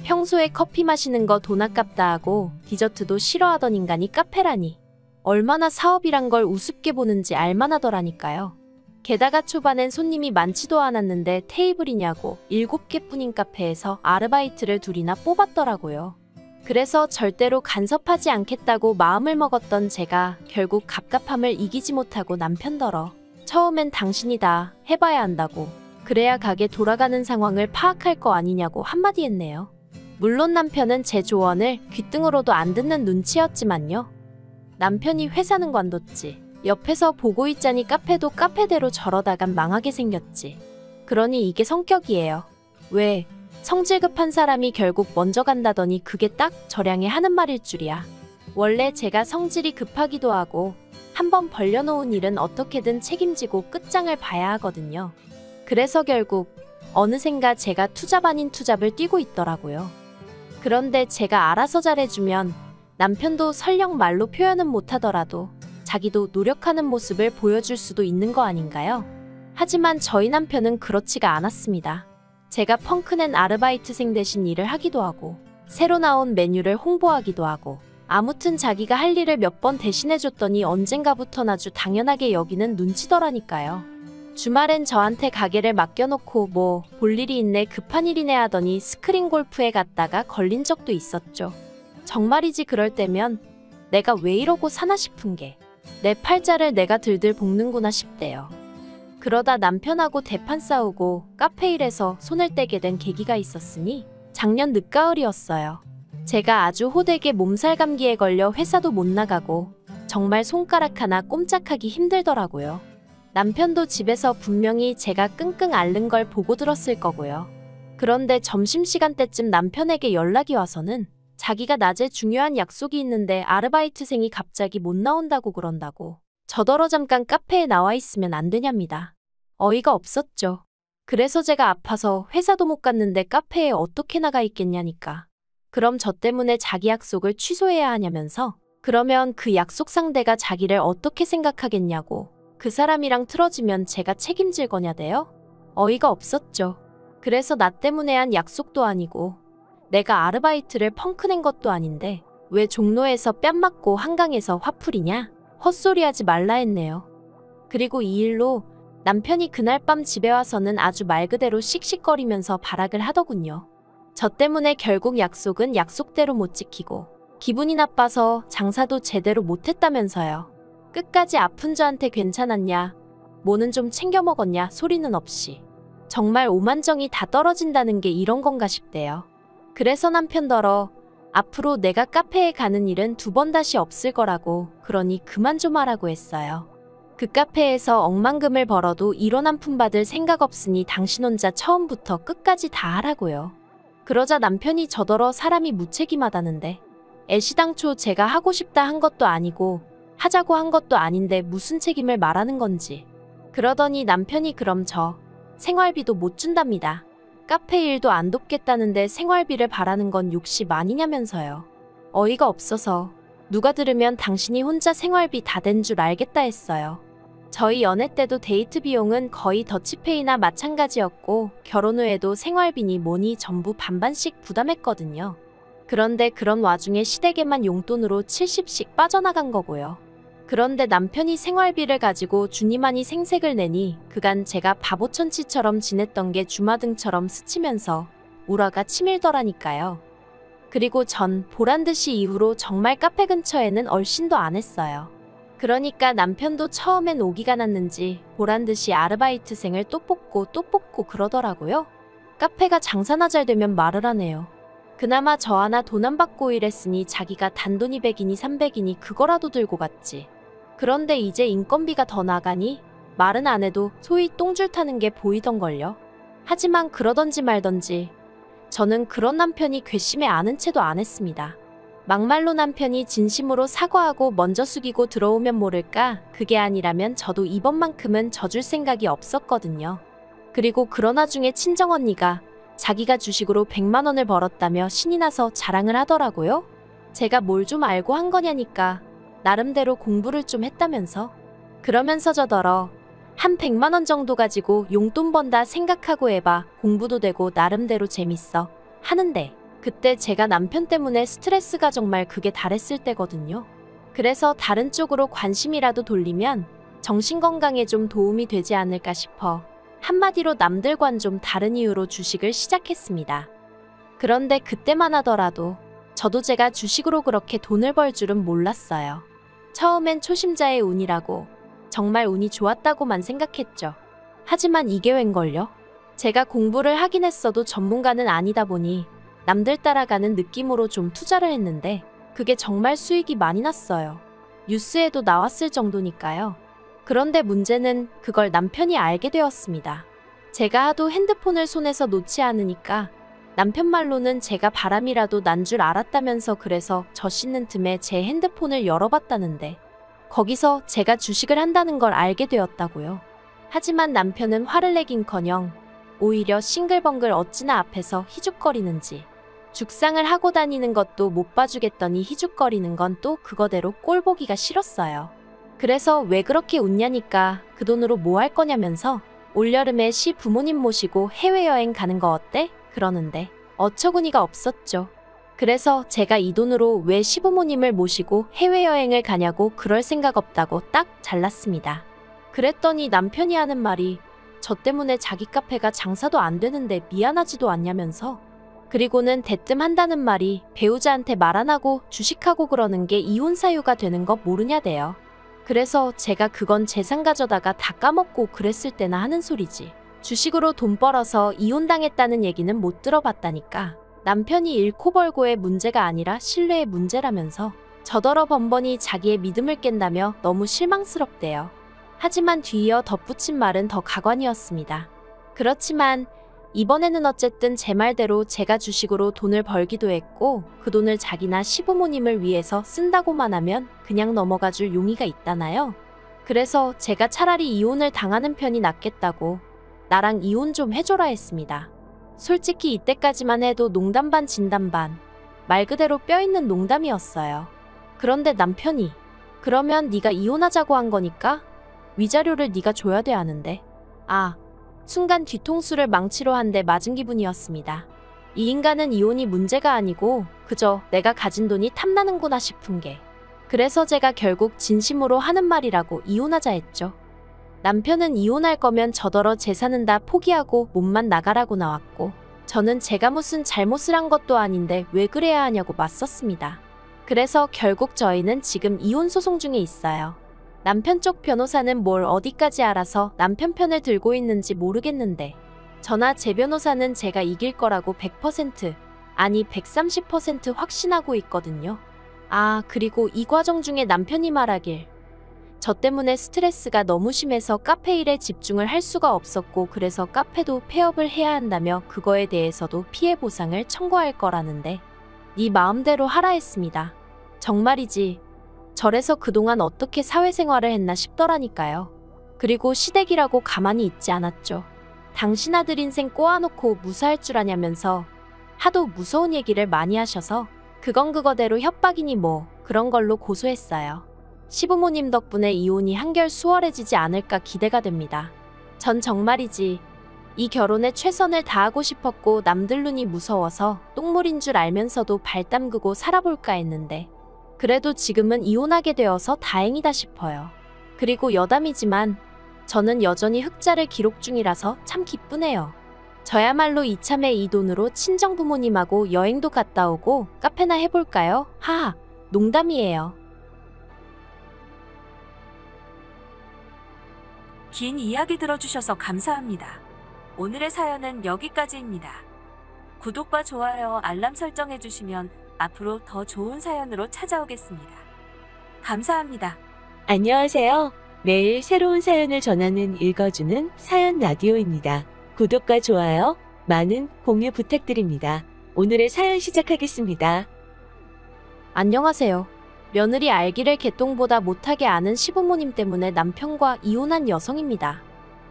평소에 커피 마시는 거 돈 아깝다 하고 디저트도 싫어하던 인간이 카페라니. 얼마나 사업이란 걸 우습게 보는지 알만하더라니까요. 게다가 초반엔 손님이 많지도 않았는데 테이블이냐고 7개뿐인 카페에서 아르바이트를 둘이나 뽑았더라고요. 그래서 절대로 간섭하지 않겠다고 마음을 먹었던 제가 결국 갑갑함을 이기지 못하고 남편더러 처음엔 당신이 다 해봐야 한다고 그래야 가게 돌아가는 상황을 파악할 거 아니냐고 한마디 했네요. 물론 남편은 제 조언을 귓등으로도 안 듣는 눈치였지만요. 남편이 회사는 관뒀지. 옆에서 보고 있자니 카페도 카페대로 저러다간 망하게 생겼지. 그러니 이게 성격이에요. 왜? 성질 급한 사람이 결국 먼저 간다더니 그게 딱 저량에 하는 말일 줄이야. 원래 제가 성질이 급하기도 하고 한번 벌려놓은 일은 어떻게든 책임지고 끝장을 봐야 하거든요. 그래서 결국 어느샌가 제가 투잡 아닌 투잡을 뛰고 있더라고요. 그런데 제가 알아서 잘해주면 남편도 설령 말로 표현은 못하더라도 자기도 노력하는 모습을 보여줄 수도 있는 거 아닌가요? 하지만 저희 남편은 그렇지가 않았습니다. 제가 펑크낸 아르바이트생 대신 일을 하기도 하고 새로 나온 메뉴를 홍보하기도 하고 아무튼 자기가 할 일을 몇 번 대신해줬더니 언젠가부턴 아주 당연하게 여기는 눈치더라니까요. 주말엔 저한테 가게를 맡겨놓고 뭐 볼 일이 있네 급한 일이네 하더니 스크린 골프에 갔다가 걸린 적도 있었죠. 정말이지 그럴 때면 내가 왜 이러고 사나 싶은 게 내 팔자를 내가 들들 볶는구나 싶대요. 그러다 남편하고 대판 싸우고 카페 일에서 손을 떼게 된 계기가 있었으니 작년 늦가을이었어요. 제가 아주 호되게 몸살 감기에 걸려 회사도 못 나가고 정말 손가락 하나 꼼짝하기 힘들더라고요. 남편도 집에서 분명히 제가 끙끙 앓는 걸 보고 들었을 거고요. 그런데 점심시간 때쯤 남편에게 연락이 와서는 자기가 낮에 중요한 약속이 있는데 아르바이트생이 갑자기 못 나온다고 그런다고 저더러 잠깐 카페에 나와 있으면 안 되냐입니다. 어이가 없었죠. 그래서 제가 아파서 회사도 못 갔는데 카페에 어떻게 나가 있겠냐니까. 그럼 저 때문에 자기 약속을 취소해야 하냐면서 그러면 그 약속 상대가 자기를 어떻게 생각하겠냐고 그 사람이랑 틀어지면 제가 책임질 거냐대요? 어이가 없었죠. 그래서 나 때문에 한 약속도 아니고 내가 아르바이트를 펑크낸 것도 아닌데 왜 종로에서 뺨 맞고 한강에서 화풀이냐? 헛소리하지 말라 했네요. 그리고 이 일로 남편이 그날 밤 집에 와서는 아주 말 그대로 씩씩거리면서 발악을 하더군요. 저 때문에 결국 약속은 약속대로 못 지키고 기분이 나빠서 장사도 제대로 못했다면서요. 끝까지 아픈 저한테 괜찮았냐? 뭐는 좀 챙겨 먹었냐? 소리는 없이. 정말 오만정이 다 떨어진다는 게 이런 건가 싶대요. 그래서 남편더러 앞으로 내가 카페에 가는 일은 2번 다시 없을 거라고 그러니 그만 좀 하라고 했어요. 그 카페에서 억만금을 벌어도 1원 한 푼 받을 생각 없으니 당신 혼자 처음부터 끝까지 다 하라고요. 그러자 남편이 저더러 사람이 무책임하다는데 애시당초 제가 하고 싶다 한 것도 아니고 하자고 한 것도 아닌데 무슨 책임을 말하는 건지. 그러더니 남편이 그럼 저 생활비도 못 준답니다. 카페 일도 안 돕겠다는데 생활비를 바라는 건 욕심 아니냐면서요. 어이가 없어서 누가 들으면 당신이 혼자 생활비 다 된 줄 알겠다 했어요. 저희 연애 때도 데이트 비용은 거의 더치페이나 마찬가지였고 결혼 후에도 생활비니 뭐니 전부 반반씩 부담했거든요. 그런데 그런 와중에 시댁에만 용돈으로 70씩 빠져나간 거고요. 그런데 남편이 생활비를 가지고 주니만이 생색을 내니 그간 제가 바보천치처럼 지냈던 게 주마등처럼 스치면서 우라가 치밀더라니까요. 그리고 전 보란듯이 이후로 정말 카페 근처에는 얼씬도 안 했어요. 그러니까 남편도 처음엔 오기가 났는지 보란듯이 아르바이트생을 또 뽑고 그러더라고요. 카페가 장사나 잘 되면 말을 하네요. 그나마 저 하나 돈 안 받고 일했으니 자기가 단돈 200이니 300이니 그거라도 들고 갔지. 그런데 이제 인건비가 더 나가니 말은 안 해도 소위 똥줄 타는 게 보이던걸요. 하지만 그러던지 말던지 저는 그런 남편이 괘씸해 아는 채도 안 했습니다. 막말로 남편이 진심으로 사과하고 먼저 숙이고 들어오면 모를까 그게 아니라면 저도 이번만큼은 져줄 생각이 없었거든요. 그리고 그런 와중에 친정언니가 자기가 주식으로 100만 원을 벌었다며 신이 나서 자랑을 하더라고요. 제가 뭘 좀 알고 한 거냐니까 나름대로 공부를 좀 했다면서. 그러면서 저더러 한 100만 원 정도 가지고 용돈 번다 생각하고 해봐. 공부도 되고 나름대로 재밌어. 하는데 그때 제가 남편 때문에 스트레스가 정말 극에 달했을 때거든요. 그래서 다른 쪽으로 관심이라도 돌리면 정신건강에 좀 도움이 되지 않을까 싶어 한마디로 남들과는 좀 다른 이유로 주식을 시작했습니다. 그런데 그때만 하더라도 저도 제가 주식으로 그렇게 돈을 벌 줄은 몰랐어요. 처음엔 초심자의 운이라고 정말 운이 좋았다고만 생각했죠. 하지만 이게 웬걸요? 제가 공부를 하긴 했어도 전문가는 아니다 보니 남들 따라가는 느낌으로 좀 투자를 했는데 그게 정말 수익이 많이 났어요. 뉴스에도 나왔을 정도니까요. 그런데 문제는 그걸 남편이 알게 되었습니다. 제가 하도 핸드폰을 손에서 놓지 않으니까 남편 말로는 제가 바람이라도 난 줄 알았다면서 그래서 저 씻는 틈에 제 핸드폰을 열어봤다는데 거기서 제가 주식을 한다는 걸 알게 되었다고요. 하지만 남편은 화를 내긴커녕 오히려 싱글벙글 어찌나 앞에서 희죽거리는지 죽상을 하고 다니는 것도 못 봐주겠더니 희죽거리는 건 또 그거대로 꼴보기가 싫었어요. 그래서 왜 그렇게 웃냐니까 그 돈으로 뭐 할 거냐면서 올여름에 시부모님 모시고 해외여행 가는 거 어때? 그러는데 어처구니가 없었죠. 그래서 제가 이 돈으로 왜 시부모님을 모시고 해외여행을 가냐고 그럴 생각 없다고 딱 잘랐습니다. 그랬더니 남편이 하는 말이 저 때문에 자기 카페가 장사도 안 되는데 미안하지도 않냐면서 그리고는 대뜸 한다는 말이 배우자한테 말 안 하고 주식하고 그러는 게 이혼 사유가 되는 거 모르냐대요. 그래서 제가 그건 재산 가져다가 다 까먹고 그랬을 때나 하는 소리지. 주식으로 돈 벌어서 이혼당했다는 얘기는 못 들어봤다니까. 남편이 잃고 벌고의 문제가 아니라 신뢰의 문제라면서 저더러 번번이 자기의 믿음을 깬다며 너무 실망스럽대요. 하지만 뒤이어 덧붙인 말은 더 가관이었습니다. 그렇지만 이번에는 어쨌든 제 말대로 제가 주식으로 돈을 벌기도 했고 그 돈을 자기나 시부모님을 위해서 쓴다고만 하면 그냥 넘어가줄 용의가 있다나요? 그래서 제가 차라리 이혼을 당하는 편이 낫겠다고 나랑 이혼 좀 해줘라 했습니다. 솔직히 이때까지만 해도 농담 반 진담 반 말 그대로 뼈있는 농담이었어요. 그런데 남편이 그러면 네가 이혼하자고 한 거니까 위자료를 네가 줘야 돼 하는데 순간 뒤통수를 망치로 한 대 맞은 기분이었습니다. 이 인간은 이혼이 문제가 아니고 그저 내가 가진 돈이 탐나는구나 싶은 게 그래서 제가 결국 진심으로 하는 말이라고 이혼하자 했죠. 남편은 이혼할 거면 저더러 재산은 다 포기하고 몸만 나가라고 나왔고 저는 제가 무슨 잘못을 한 것도 아닌데 왜 그래야 하냐고 맞섰습니다. 그래서 결국 저희는 지금 이혼 소송 중에 있어요. 남편 쪽 변호사는 뭘 어디까지 알아서 남편 편을 들고 있는지 모르겠는데 저나 제 변호사는 제가 이길 거라고 100% 아니 130% 확신하고 있거든요. 그리고 이 과정 중에 남편이 말하길 저 때문에 스트레스가 너무 심해서 카페 일에 집중을 할 수가 없었고 그래서 카페도 폐업을 해야 한다며 그거에 대해서도 피해 보상을 청구할 거라는데 네 마음대로 하라 했습니다. 정말이지 저래서 그동안 어떻게 사회생활을 했나 싶더라니까요. 그리고 시댁이라고 가만히 있지 않았죠. 당신 아들 인생 꼬아놓고 무사할 줄 아냐면서 하도 무서운 얘기를 많이 하셔서 그건 그거대로 협박이니 뭐 그런 걸로 고소했어요. 시부모님 덕분에 이혼이 한결 수월해지지 않을까 기대가 됩니다. 전 정말이지 이 결혼에 최선을 다하고 싶었고 남들 눈이 무서워서 똥물인 줄 알면서도 발 담그고 살아볼까 했는데 그래도 지금은 이혼하게 되어서 다행이다 싶어요. 그리고 여담이지만 저는 여전히 흑자를 기록 중이라서 참 기쁘네요. 저야말로 이참에 이 돈으로 친정부모님하고 여행도 갔다 오고 카페나 해볼까요? 하하, 농담이에요. 긴 이야기 들어주셔서 감사합니다. 오늘의 사연은 여기까지입니다. 구독과 좋아요, 알람 설정해주시면 앞으로 더 좋은 사연으로 찾아오겠습니다. 감사합니다. 안녕하세요. 매일 새로운 사연을 전하는 읽어주는 사연 라디오입니다. 구독과 좋아요, 많은 공유 부탁드립니다. 오늘의 사연 시작하겠습니다. 안녕하세요. 며느리 알기를 개똥보다 못하게 아는 시부모님 때문에 남편과 이혼한 여성입니다.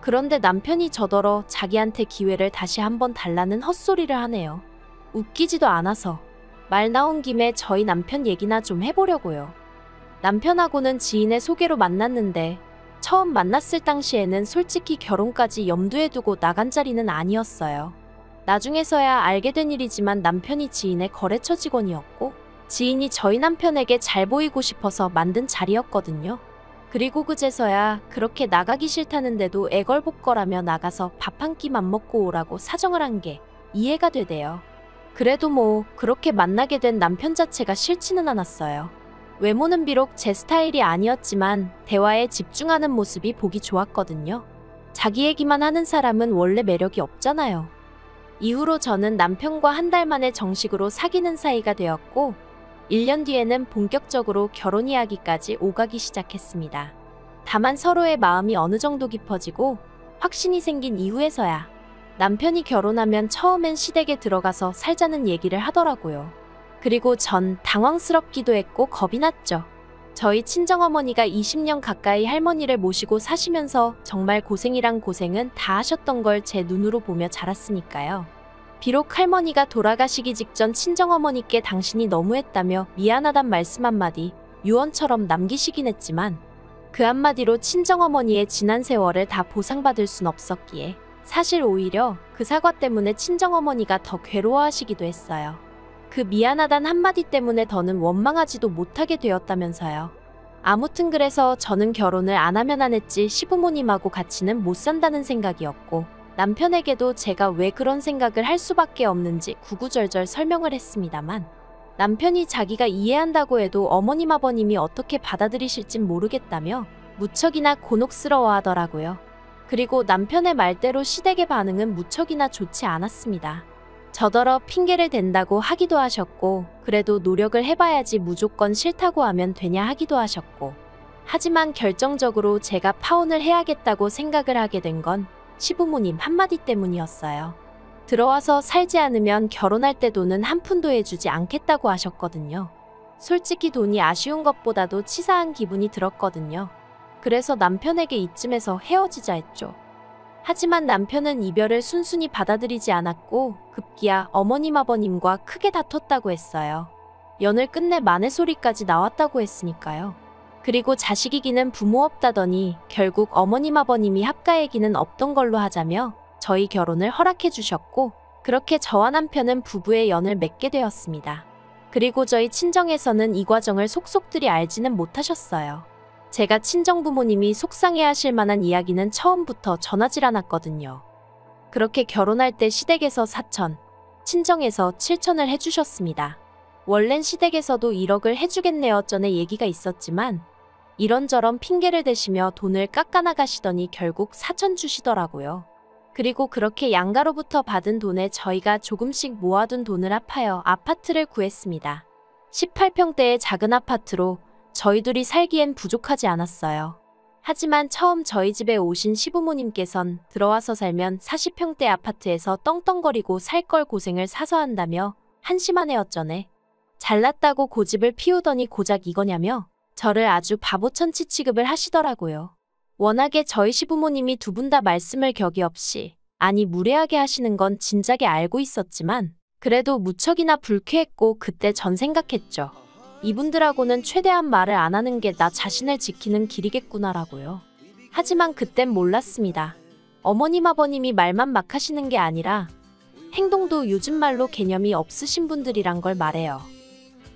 그런데 남편이 저더러 자기한테 기회를 다시 한번 달라는 헛소리를 하네요. 웃기지도 않아서 말 나온 김에 저희 남편 얘기나 좀 해보려고요. 남편하고는 지인의 소개로 만났는데 처음 만났을 당시에는 솔직히 결혼까지 염두에 두고 나간 자리는 아니었어요. 나중에서야 알게 된 일이지만 남편이 지인의 거래처 직원이었고 지인이 저희 남편에게 잘 보이고 싶어서 만든 자리였거든요. 그리고 그제서야 그렇게 나가기 싫다는데도 애걸복걸하며 나가서 밥 한 끼만 먹고 오라고 사정을 한 게 이해가 되대요. 그래도 뭐 그렇게 만나게 된 남편 자체가 싫지는 않았어요. 외모는 비록 제 스타일이 아니었지만 대화에 집중하는 모습이 보기 좋았거든요. 자기 얘기만 하는 사람은 원래 매력이 없잖아요. 이후로 저는 남편과 한 달 만에 정식으로 사귀는 사이가 되었고 1년 뒤에는 본격적으로 결혼 이야기까지 오가기 시작했습니다. 다만 서로의 마음이 어느 정도 깊어지고 확신이 생긴 이후에서야 남편이 결혼하면 처음엔 시댁에 들어가서 살자는 얘기를 하더라고요. 그리고 전 당황스럽기도 했고 겁이 났죠. 저희 친정어머니가 20년 가까이 할머니를 모시고 사시면서 정말 고생이란 고생은 다 하셨던 걸 제 눈으로 보며 자랐으니까요. 비록 할머니가 돌아가시기 직전 친정어머니께 당신이 너무했다며 미안하단 말씀 한마디 유언처럼 남기시긴 했지만 그 한마디로 친정어머니의 지난 세월을 다 보상받을 순 없었기에 사실 오히려 그 사과 때문에 친정어머니가 더 괴로워하시기도 했어요. 그 미안하단 한마디 때문에 더는 원망하지도 못하게 되었다면서요. 아무튼 그래서 저는 결혼을 안 하면 안 했지 시부모님하고 같이는 못 산다는 생각이었고 남편에게도 제가 왜 그런 생각을 할 수밖에 없는지 구구절절 설명을 했습니다만 남편이 자기가 이해한다고 해도 어머님 아버님이 어떻게 받아들이실진 모르겠다며 무척이나 곤혹스러워 하더라고요. 그리고 남편의 말대로 시댁의 반응은 무척이나 좋지 않았습니다. 저더러 핑계를 댄다고 하기도 하셨고 그래도 노력을 해봐야지 무조건 싫다고 하면 되냐 하기도 하셨고 하지만 결정적으로 제가 파혼을 해야겠다고 생각을 하게 된 건 시부모님 한마디 때문이었어요. 들어와서 살지 않으면 결혼할 때 돈은 한 푼도 해주지 않겠다고 하셨거든요. 솔직히 돈이 아쉬운 것보다도 치사한 기분이 들었거든요. 그래서 남편에게 이쯤에서 헤어지자 했죠. 하지만 남편은 이별을 순순히 받아들이지 않았고 급기야 어머님 아버님과 크게 다퉜다고 했어요. 연을 끝내 마네소리까지 나왔다고 했으니까요. 그리고 자식이기는 부모 없다더니 결국 어머님 아버님이 합가 얘기는 없던 걸로 하자며 저희 결혼을 허락해 주셨고 그렇게 저와 남편은 부부의 연을 맺게 되었습니다. 그리고 저희 친정에서는 이 과정을 속속들이 알지는 못하셨어요. 제가 친정부모님이 속상해하실 만한 이야기는 처음부터 전하질 않았거든요. 그렇게 결혼할 때 시댁에서 4천, 친정에서 7천을 해주셨습니다. 원래는 시댁에서도 1억을 해주겠네요 전에 얘기가 있었지만 이런저런 핑계를 대시며 돈을 깎아나가시더니 결국 4천 주시더라고요. 그리고 그렇게 양가로부터 받은 돈에 저희가 조금씩 모아둔 돈을 합하여 아파트를 구했습니다. 18평대의 작은 아파트로 저희 둘이 살기엔 부족하지 않았어요. 하지만 처음 저희 집에 오신 시부모님께선 들어와서 살면 40평대 아파트에서 떵떵거리고 살 걸 고생을 사서 한다며 한심하네 어쩌네. 잘났다고 고집을 피우더니 고작 이거냐며 저를 아주 바보천치 취급을 하시더라고요. 워낙에 저희 시부모님이 두 분 다 말씀을 격이 없이 아니 무례하게 하시는 건 진작에 알고 있었지만 그래도 무척이나 불쾌했고 그때 전 생각했죠. 이분들하고는 최대한 말을 안 하는 게 나 자신을 지키는 길이겠구나라고요. 하지만 그땐 몰랐습니다. 어머님 아버님이 말만 막 하시는 게 아니라 행동도 요즘 말로 개념이 없으신 분들이란 걸 말해요.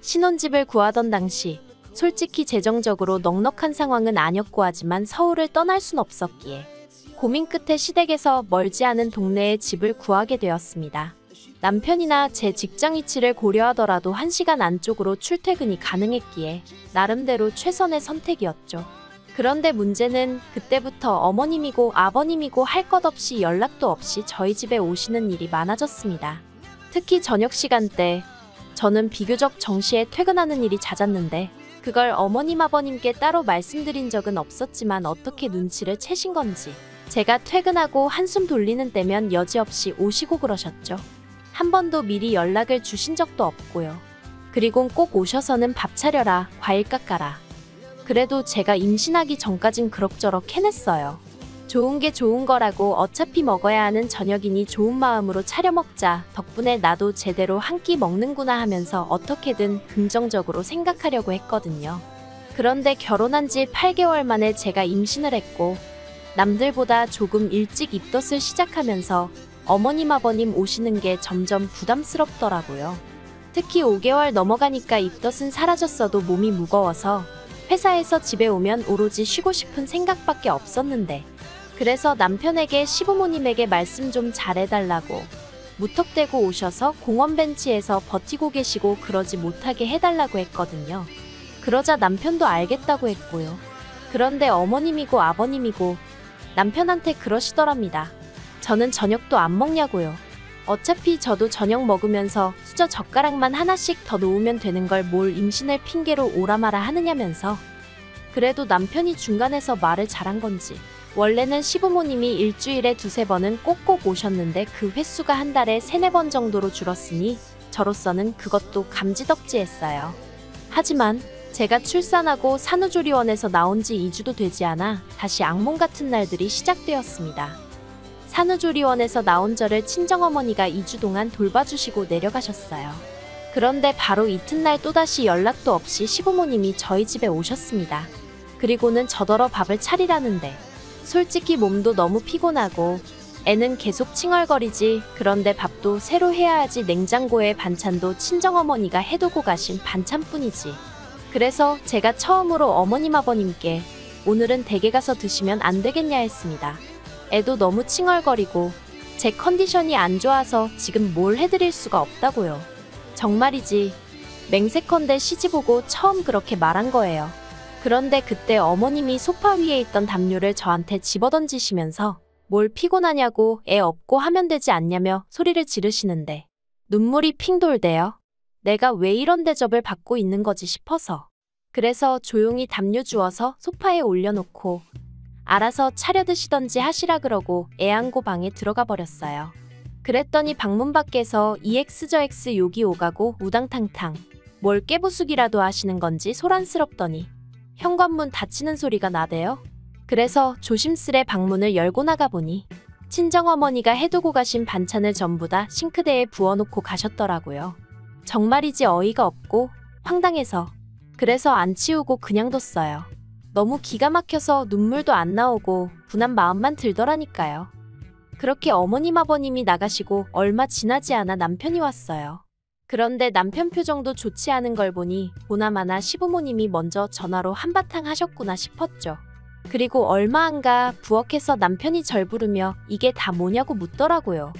신혼집을 구하던 당시 솔직히 재정적으로 넉넉한 상황은 아니었고 하지만 서울을 떠날 순 없었기에 고민 끝에 시댁에서 멀지 않은 동네에 집을 구하게 되었습니다. 남편이나 제 직장 위치를 고려하더라도 1시간 안쪽으로 출퇴근이 가능했기에 나름대로 최선의 선택이었죠. 그런데 문제는 그때부터 어머님이고 아버님이고 할 것 없이 연락도 없이 저희 집에 오시는 일이 많아졌습니다. 특히 저녁 시간대, 저는 비교적 정시에 퇴근하는 일이 잦았는데 그걸 어머님 아버님께 따로 말씀드린 적은 없었지만 어떻게 눈치를 채신 건지 제가 퇴근하고 한숨 돌리는 때면 여지없이 오시고 그러셨죠. 한 번도 미리 연락을 주신 적도 없고요. 그리고 꼭 오셔서는 밥 차려라, 과일 깎아라. 그래도 제가 임신하기 전까진 그럭저럭 해냈어요. 좋은 게 좋은 거라고 어차피 먹어야 하는 저녁이니 좋은 마음으로 차려 먹자. 덕분에 나도 제대로 한 끼 먹는구나 하면서 어떻게든 긍정적으로 생각하려고 했거든요. 그런데 결혼한 지 8개월 만에 제가 임신을 했고 남들보다 조금 일찍 입덧을 시작하면서 어머님 아버님 오시는 게 점점 부담스럽더라고요. 특히 5개월 넘어가니까 입덧은 사라졌어도 몸이 무거워서 회사에서 집에 오면 오로지 쉬고 싶은 생각밖에 없었는데 그래서 남편에게 시부모님에게 말씀 좀 잘해달라고 무턱대고 오셔서 공원 벤치에서 버티고 계시고 그러지 못하게 해달라고 했거든요. 그러자 남편도 알겠다고 했고요. 그런데 어머님이고 아버님이고 남편한테 그러시더랍니다. 저는 저녁도 안 먹냐고요. 어차피 저도 저녁 먹으면서 수저 젓가락만 하나씩 더 놓으면 되는 걸 뭘 임신을 핑계로 오라마라 하느냐면서. 그래도 남편이 중간에서 말을 잘한 건지 원래는 시부모님이 일주일에 2-3번은 꼭꼭 오셨는데 그 횟수가 한 달에 3-4번 정도로 줄었으니 저로서는 그것도 감지덕지했어요. 하지만 제가 출산하고 산후조리원에서 나온 지 2주도 되지 않아 다시 악몽 같은 날들이 시작되었습니다. 산후조리원에서 나온 저를 친정어머니가 2주 동안 돌봐주시고 내려가셨어요. 그런데 바로 이튿날 또다시 연락도 없이 시부모님이 저희 집에 오셨습니다. 그리고는 저더러 밥을 차리라는데 솔직히 몸도 너무 피곤하고 애는 계속 칭얼거리지. 그런데 밥도 새로 해야 하지. 냉장고에 반찬도 친정어머니가 해두고 가신 반찬뿐이지. 그래서 제가 처음으로 어머님 아버님께 오늘은 댁에 가서 드시면 안 되겠냐 했습니다. 애도 너무 칭얼거리고 제 컨디션이 안 좋아서 지금 뭘 해드릴 수가 없다고요. 정말이지. 맹세컨대 시집오고 처음 그렇게 말한 거예요. 그런데 그때 어머님이 소파 위에 있던 담요를 저한테 집어던지시면서 뭘 피곤하냐고 애 업고 하면 되지 않냐며 소리를 지르시는데 눈물이 핑 돌대요. 내가 왜 이런 대접을 받고 있는 거지 싶어서. 그래서 조용히 담요 주워서 소파에 올려놓고 알아서 차려 드시던지 하시라 그러고 애 안고 방에 들어가 버렸어요. 그랬더니 방문 밖에서 EX 저 X 욕이 오가고 우당탕탕 뭘 깨부수기라도 하시는 건지 소란스럽더니 현관문 닫히는 소리가 나대요. 그래서 조심스레 방문을 열고 나가보니 친정어머니가 해두고 가신 반찬을 전부 다 싱크대에 부어놓고 가셨더라고요. 정말이지 어이가 없고 황당해서 그래서 안 치우고 그냥 뒀어요. 너무 기가 막혀서 눈물도 안 나오고 분한 마음만 들더라니까요. 그렇게 어머님 아버님이 나가시고 얼마 지나지 않아 남편이 왔어요. 그런데 남편 표정도 좋지 않은 걸 보니 보나마나 시부모님이 먼저 전화로 한바탕 하셨구나 싶었죠. 그리고 얼마 안 가 부엌에서 남편이 절 부르며 이게 다 뭐냐고 묻더라고요.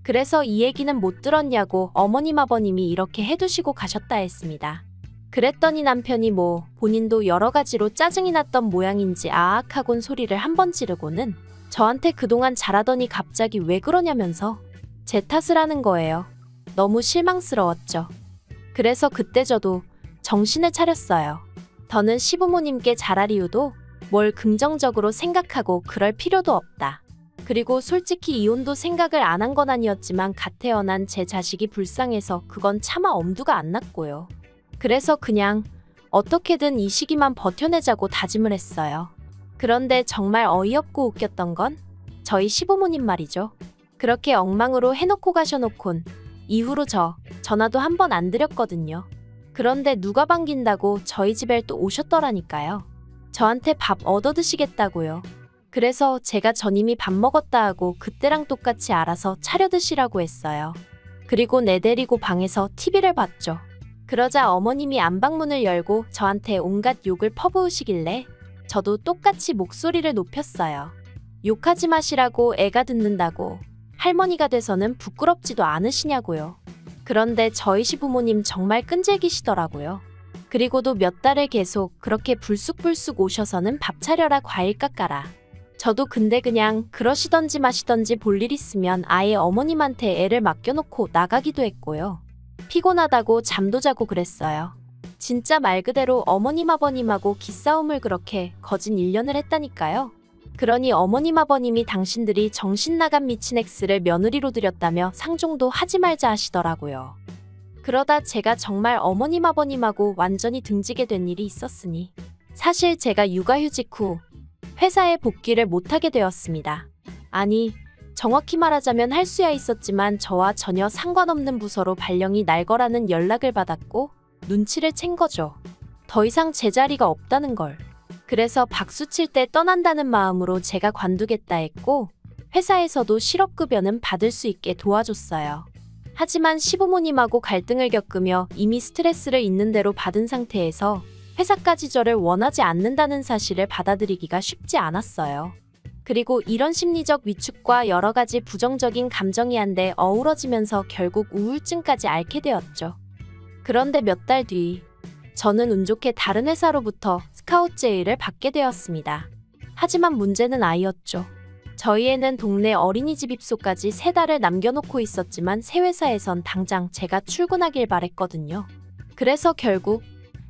그래서 이 얘기는 못 들었냐고 어머님 아버님이 이렇게 해두시고 가셨다 했습니다. 그랬더니 남편이 본인도 여러 가지로 짜증이 났던 모양인지 아악하곤 소리를 한 번 지르고는 저한테 그동안 잘하더니 갑자기 왜 그러냐면서 제 탓을 하는 거예요. 너무 실망스러웠죠. 그래서 그때 저도 정신을 차렸어요. 더는 시부모님께 잘할 이유도 뭘 긍정적으로 생각하고 그럴 필요도 없다. 그리고 솔직히 이혼도 생각을 안 한 건 아니었지만 갓 태어난 제 자식이 불쌍해서 그건 차마 엄두가 안 났고요. 그래서 그냥 어떻게든 이 시기만 버텨내자고 다짐을 했어요. 그런데 정말 어이없고 웃겼던 건 저희 시부모님 말이죠. 그렇게 엉망으로 해놓고 가셔놓곤 이후로 전화도 한 번 안 드렸거든요. 그런데 누가 반긴다고 저희 집에 또 오셨더라니까요. 저한테 밥 얻어드시겠다고요. 그래서 제가 전임이 밥 먹었다 하고 그때랑 똑같이 알아서 차려 드시라고 했어요. 그리고 내 데리고 방에서 TV를 봤죠. 그러자 어머님이 안방문을 열고 저한테 온갖 욕을 퍼부으시길래 저도 똑같이 목소리를 높였어요. 욕하지 마시라고 애가 듣는다고. 할머니가 돼서는 부끄럽지도 않으시냐고요. 그런데 저희 시부모님 정말 끈질기시더라고요. 그리고도 몇 달을 계속 그렇게 불쑥불쑥 오셔서는 밥 차려라 과일 깎아라. 저도 근데 그냥 그러시던지 마시던지 볼 일 있으면 아예 어머님한테 애를 맡겨놓고 나가기도 했고요. 피곤하다고 잠도 자고 그랬어요. 진짜 말 그대로 어머님 아버님하고 기싸움을 그렇게 거진 1년을 했다니까요. 그러니 어머님 아버님이 당신들이 정신나간 미친 X를 며느리로 들였다며 상종도 하지 말자 하시더라고요. 그러다 제가 정말 어머님 아버님하고 완전히 등지게 된 일이 있었으니 사실 제가 육아휴직 후 회사에 복귀를 못하게 되었습니다. 아니, 정확히 말하자면 할 수야 있었지만 저와 전혀 상관없는 부서로 발령이 날 거라는 연락을 받았고 눈치를 챈 거죠. 더 이상 제 자리가 없다는 걸. 그래서 박수 칠 때 떠난다는 마음으로 제가 관두겠다 했고 회사에서도 실업급여는 받을 수 있게 도와줬어요. 하지만 시부모님하고 갈등을 겪으며 이미 스트레스를 있는 대로 받은 상태에서 회사까지 저를 원하지 않는다는 사실을 받아들이기가 쉽지 않았어요. 그리고 이런 심리적 위축과 여러 가지 부정적인 감정이 한데 어우러지면서 결국 우울증까지 앓게 되었죠. 그런데 몇 달 뒤 저는 운 좋게 다른 회사로부터 스카웃 제의를 받게 되었습니다. 하지만 문제는 아이였죠. 저희 애는 동네 어린이집 입소까지 3달을 남겨놓고 있었지만 새 회사에선 당장 제가 출근하길 바랬거든요. 그래서 결국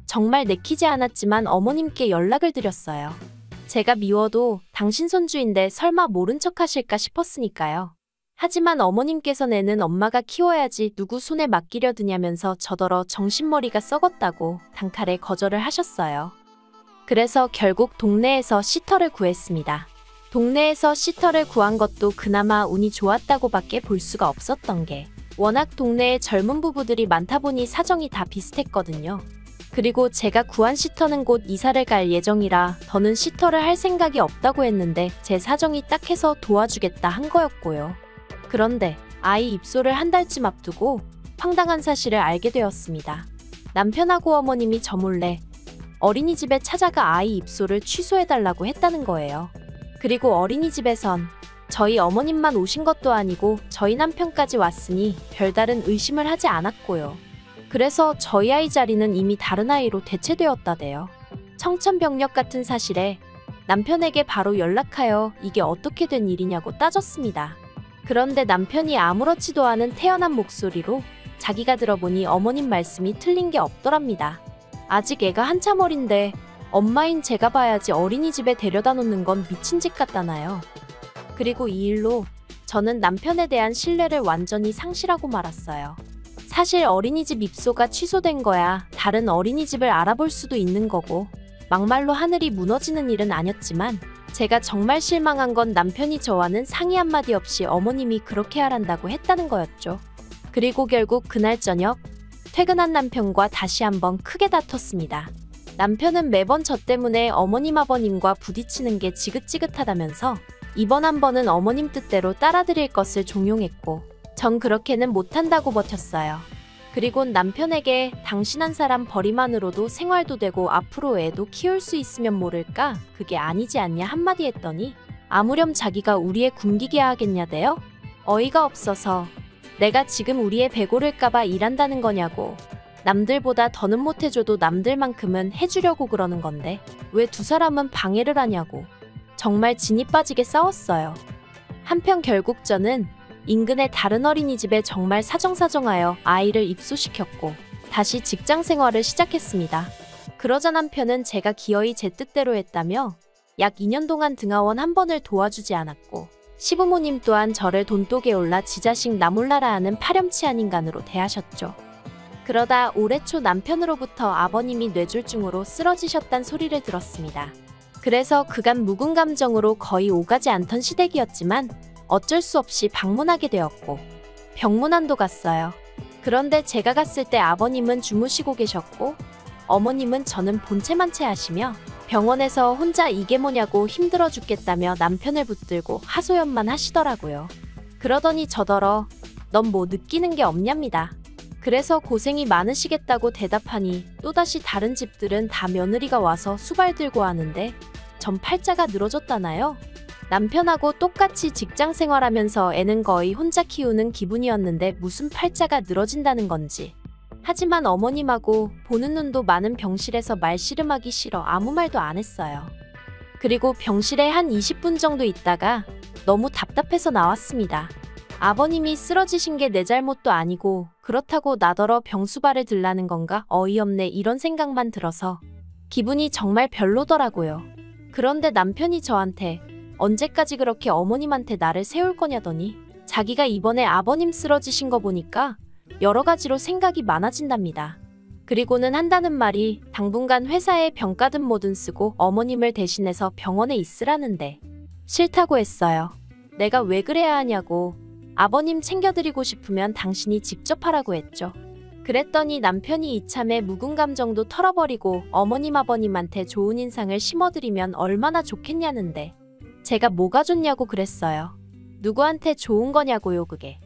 정말 내키지 않았지만 어머님께 연락을 드렸어요. 제가 미워도 당신 손주인데 설마 모른 척 하실까 싶었으니까요. 하지만 어머님께서 애는 엄마가 키워야지 누구 손에 맡기려 드냐면서 저더러 정신머리가 썩었다고 단칼에 거절을 하셨어요. 그래서 결국 동네에서 시터를 구했습니다. 동네에서 시터를 구한 것도 그나마 운이 좋았다고밖에 볼 수가 없었던 게 워낙 동네에 젊은 부부들이 많다 보니 사정이 다 비슷했거든요. 그리고 제가 구한 시터는 곧 이사를 갈 예정이라 더는 시터를 할 생각이 없다고 했는데 제 사정이 딱해서 도와주겠다 한 거였고요. 그런데 아이 입소를 한 달쯤 앞두고 황당한 사실을 알게 되었습니다. 남편하고 어머님이 저 몰래 어린이집에 찾아가 아이 입소를 취소해달라고 했다는 거예요. 그리고 어린이집에선 저희 어머님만 오신 것도 아니고 저희 남편까지 왔으니 별다른 의심을 하지 않았고요. 그래서 저희 아이 자리는 이미 다른 아이로 대체되었다대요. 청천벽력 같은 사실에 남편에게 바로 연락하여 이게 어떻게 된 일이냐고 따졌습니다. 그런데 남편이 아무렇지도 않은 태연한 목소리로 자기가 들어보니 어머님 말씀이 틀린 게 없더랍니다. 아직 애가 한참 어린데 엄마인 제가 봐야지 어린이집에 데려다 놓는 건 미친 짓 같다나요. 그리고 이 일로 저는 남편에 대한 신뢰를 완전히 상실하고 말았어요. 사실 어린이집 입소가 취소된 거야 다른 어린이집을 알아볼 수도 있는 거고 막말로 하늘이 무너지는 일은 아니었지만 제가 정말 실망한 건 남편이 저와는 상의 한마디 없이 어머님이 그렇게 하란다고 했다는 거였죠. 그리고 결국 그날 저녁 퇴근한 남편과 다시 한번 크게 다퉜습니다. 남편은 매번 저 때문에 어머님 아버님과 부딪히는 게 지긋지긋하다면서 이번 한 번은 어머님 뜻대로 따라드릴 것을 종용했고 전 그렇게는 못한다고 버텼어요. 그리고 남편에게 당신 한 사람 벌이만으로도 생활도 되고 앞으로 애도 키울 수 있으면 모를까 그게 아니지 않냐 한마디 했더니 아무렴 자기가 우리 애 굶기게 하겠냐대요? 어이가 없어서 내가 지금 우리 애 배고를까봐 일한다는 거냐고. 남들보다 더는 못해줘도 남들만큼은 해주려고 그러는 건데 왜 두 사람은 방해를 하냐고. 정말 진이 빠지게 싸웠어요. 한편 결국 저는 인근의 다른 어린이집에 정말 사정사정하여 아이를 입소시켰고 다시 직장 생활을 시작했습니다. 그러자 남편은 제가 기어이 제 뜻대로 했다며 약 2년 동안 등하원 한 번을 도와주지 않았고 시부모님 또한 저를 돈독에 올라 지 자식 나 몰라라 하는 파렴치한 인간으로 대하셨죠. 그러다 올해 초 남편으로부터 아버님이 뇌졸중으로 쓰러지셨단 소리를 들었습니다. 그래서 그간 묵은 감정으로 거의 오가지 않던 시댁이었지만 어쩔 수 없이 방문하게 되었고 병문안도 갔어요. 그런데 제가 갔을 때 아버님은 주무시고 계셨고 어머님은 저는 본체만체 하시며 병원에서 혼자 이게 뭐냐고 힘들어 죽겠다며 남편을 붙들고 하소연만 하시더라고요. 그러더니 저더러 넌 뭐 느끼는 게 없냐입니다. 그래서 고생이 많으시겠다고 대답하니 또다시 다른 집들은 다 며느리가 와서 수발 들고 하는데 전 팔자가 늘어졌다나요? 남편하고 똑같이 직장 생활하면서 애는 거의 혼자 키우는 기분이었는데 무슨 팔자가 늘어진다는 건지. 하지만 어머님하고 보는 눈도 많은 병실에서 말씨름하기 싫어 아무 말도 안 했어요. 그리고 병실에 한 20분 정도 있다가 너무 답답해서 나왔습니다. 아버님이 쓰러지신 게 내 잘못도 아니고 그렇다고 나더러 병수발을 들라는 건가 어이없네 이런 생각만 들어서 기분이 정말 별로더라고요. 그런데 남편이 저한테 언제까지 그렇게 어머님한테 나를 세울 거냐더니 자기가 이번에 아버님 쓰러지신 거 보니까 여러 가지로 생각이 많아진답니다. 그리고는 한다는 말이 당분간 회사에 병가든 뭐든 쓰고 어머님을 대신해서 병원에 있으라는데 싫다고 했어요. 내가 왜 그래야 하냐고 아버님 챙겨드리고 싶으면 당신이 직접 하라고 했죠. 그랬더니 남편이 이참에 묵은 감정도 털어버리고 어머님 아버님한테 좋은 인상을 심어드리면 얼마나 좋겠냐는데 제가 뭐가 좋냐고 그랬어요. 누구한테 좋은 거냐고요 그게.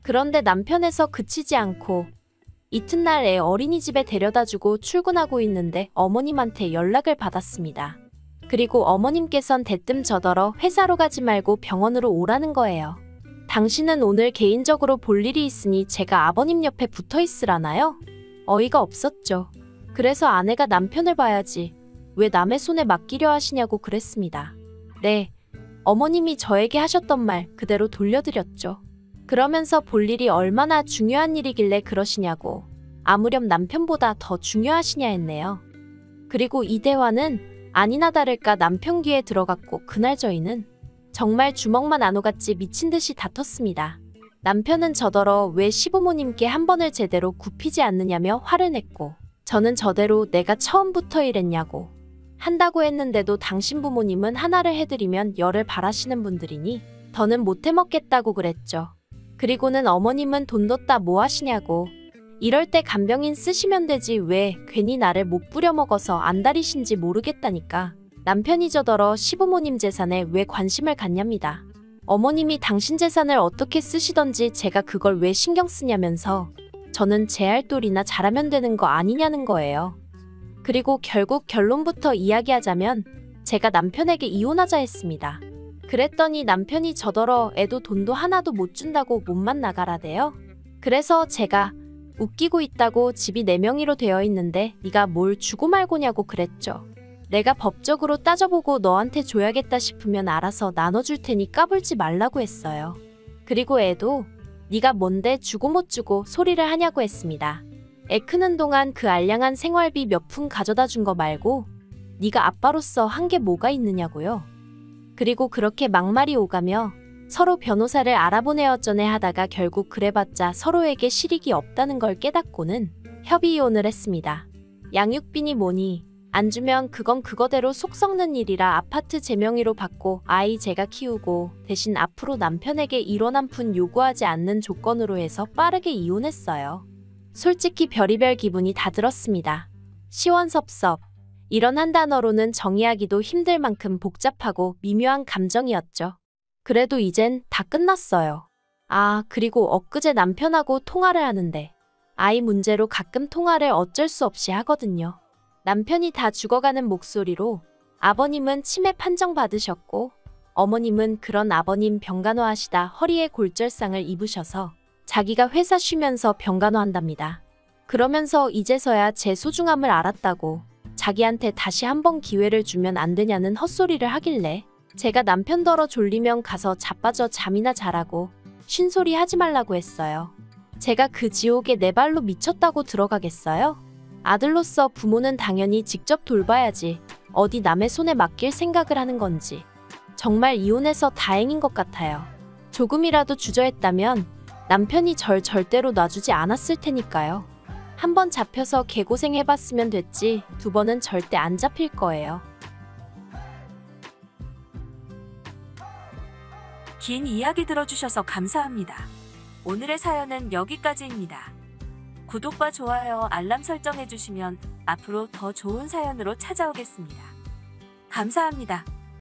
그런데 남편에서 그치지 않고 이튿날 애 어린이집에 데려다주고 출근하고 있는데 어머님한테 연락을 받았습니다. 그리고 어머님께선 대뜸 저더러 회사로 가지 말고 병원으로 오라는 거예요. 당신은 오늘 개인적으로 볼 일이 있으니 제가 아버님 옆에 붙어 있으라나요? 어이가 없었죠. 그래서 아내가 남편을 봐야지 왜 남의 손에 맡기려 하시냐고 그랬습니다. 네, 어머님이 저에게 하셨던 말 그대로 돌려드렸죠. 그러면서 볼 일이 얼마나 중요한 일이길래 그러시냐고 아무렴 남편보다 더 중요하시냐 했네요. 그리고 이 대화는 아니나 다를까 남편 귀에 들어갔고 그날 저희는 정말 주먹만 안 오갔지 미친 듯이 다퉜습니다. 남편은 저더러 왜 시부모님께 한 번을 제대로 굽히지 않느냐며 화를 냈고 저는 저대로 내가 처음부터 이랬냐고 한다고 했는데도 당신 부모님은 하나를 해드리면 열을 바라시는 분들이니 더는 못 해먹겠다고 그랬죠. 그리고는 어머님은 돈 뒀다 뭐 하시냐고 이럴 때 간병인 쓰시면 되지 왜 괜히 나를 못 부려먹어서 안달이신지 모르겠다니까 남편이 저더러 시부모님 재산에 왜 관심을 갖냐입니다. 어머님이 당신 재산을 어떻게 쓰시던지 제가 그걸 왜 신경 쓰냐면서 저는 제 할 도리나 잘하면 되는 거 아니냐는 거예요. 그리고 결국 결론부터 이야기하자면 제가 남편에게 이혼하자 했습니다. 그랬더니 남편이 저더러 애도 돈도 하나도 못 준다고 몸만 나가라대요. 그래서 제가 웃기고 있다고 집이 내 명의로 되어 있는데 네가 뭘 주고 말고냐고 그랬죠. 내가 법적으로 따져보고 너한테 줘야겠다 싶으면 알아서 나눠줄 테니 까불지 말라고 했어요. 그리고 애도 네가 뭔데 주고 못 주고 소리를 하냐고 했습니다. 애 크는 동안 그 알량한 생활비 몇 푼 가져다 준 거 말고 네가 아빠로서 한 게 뭐가 있느냐고요. 그리고 그렇게 막말이 오가며 서로 변호사를 알아보네 어쩌네 하다가 결국 그래봤자 서로에게 실익이 없다는 걸 깨닫고는 협의 이혼을 했습니다. 양육비니 뭐니 안 주면 그건 그거대로 속 썩는 일이라 아파트 제 명의로 받고 아이 제가 키우고 대신 앞으로 남편에게 1원 한 푼 요구하지 않는 조건으로 해서 빠르게 이혼했어요. 솔직히 별의별 기분이 다 들었습니다. 시원섭섭. 이런 한 단어로는 정의하기도 힘들 만큼 복잡하고 미묘한 감정이었죠. 그래도 이젠 다 끝났어요. 아, 그리고 엊그제 남편하고 통화를 하는데 아이 문제로 가끔 통화를 어쩔 수 없이 하거든요. 남편이 다 죽어가는 목소리로 아버님은 치매 판정 받으셨고 어머님은 그런 아버님 병간호하시다 허리에 골절상을 입으셔서 자기가 회사 쉬면서 병간호한답니다. 그러면서 이제서야 제 소중함을 알았다고 자기한테 다시 한번 기회를 주면 안 되냐는 헛소리를 하길래 제가 남편더러 졸리면 가서 자빠져 잠이나 자라고 쉰소리 하지 말라고 했어요. 제가 그 지옥에 내 발로 미쳤다고 들어가겠어요? 아들로서 부모는 당연히 직접 돌봐야지 어디 남의 손에 맡길 생각을 하는 건지 정말 이혼해서 다행인 것 같아요. 조금이라도 주저했다면 남편이 절 절대로 놔주지 않았을 테니까요. 한 번 잡혀서 개고생 해봤으면 됐지 2번은 절대 안 잡힐 거예요. 긴 이야기 들어주셔서 감사합니다. 오늘의 사연은 여기까지입니다. 구독과 좋아요, 알람 설정해주시면 앞으로 더 좋은 사연으로 찾아오겠습니다. 감사합니다.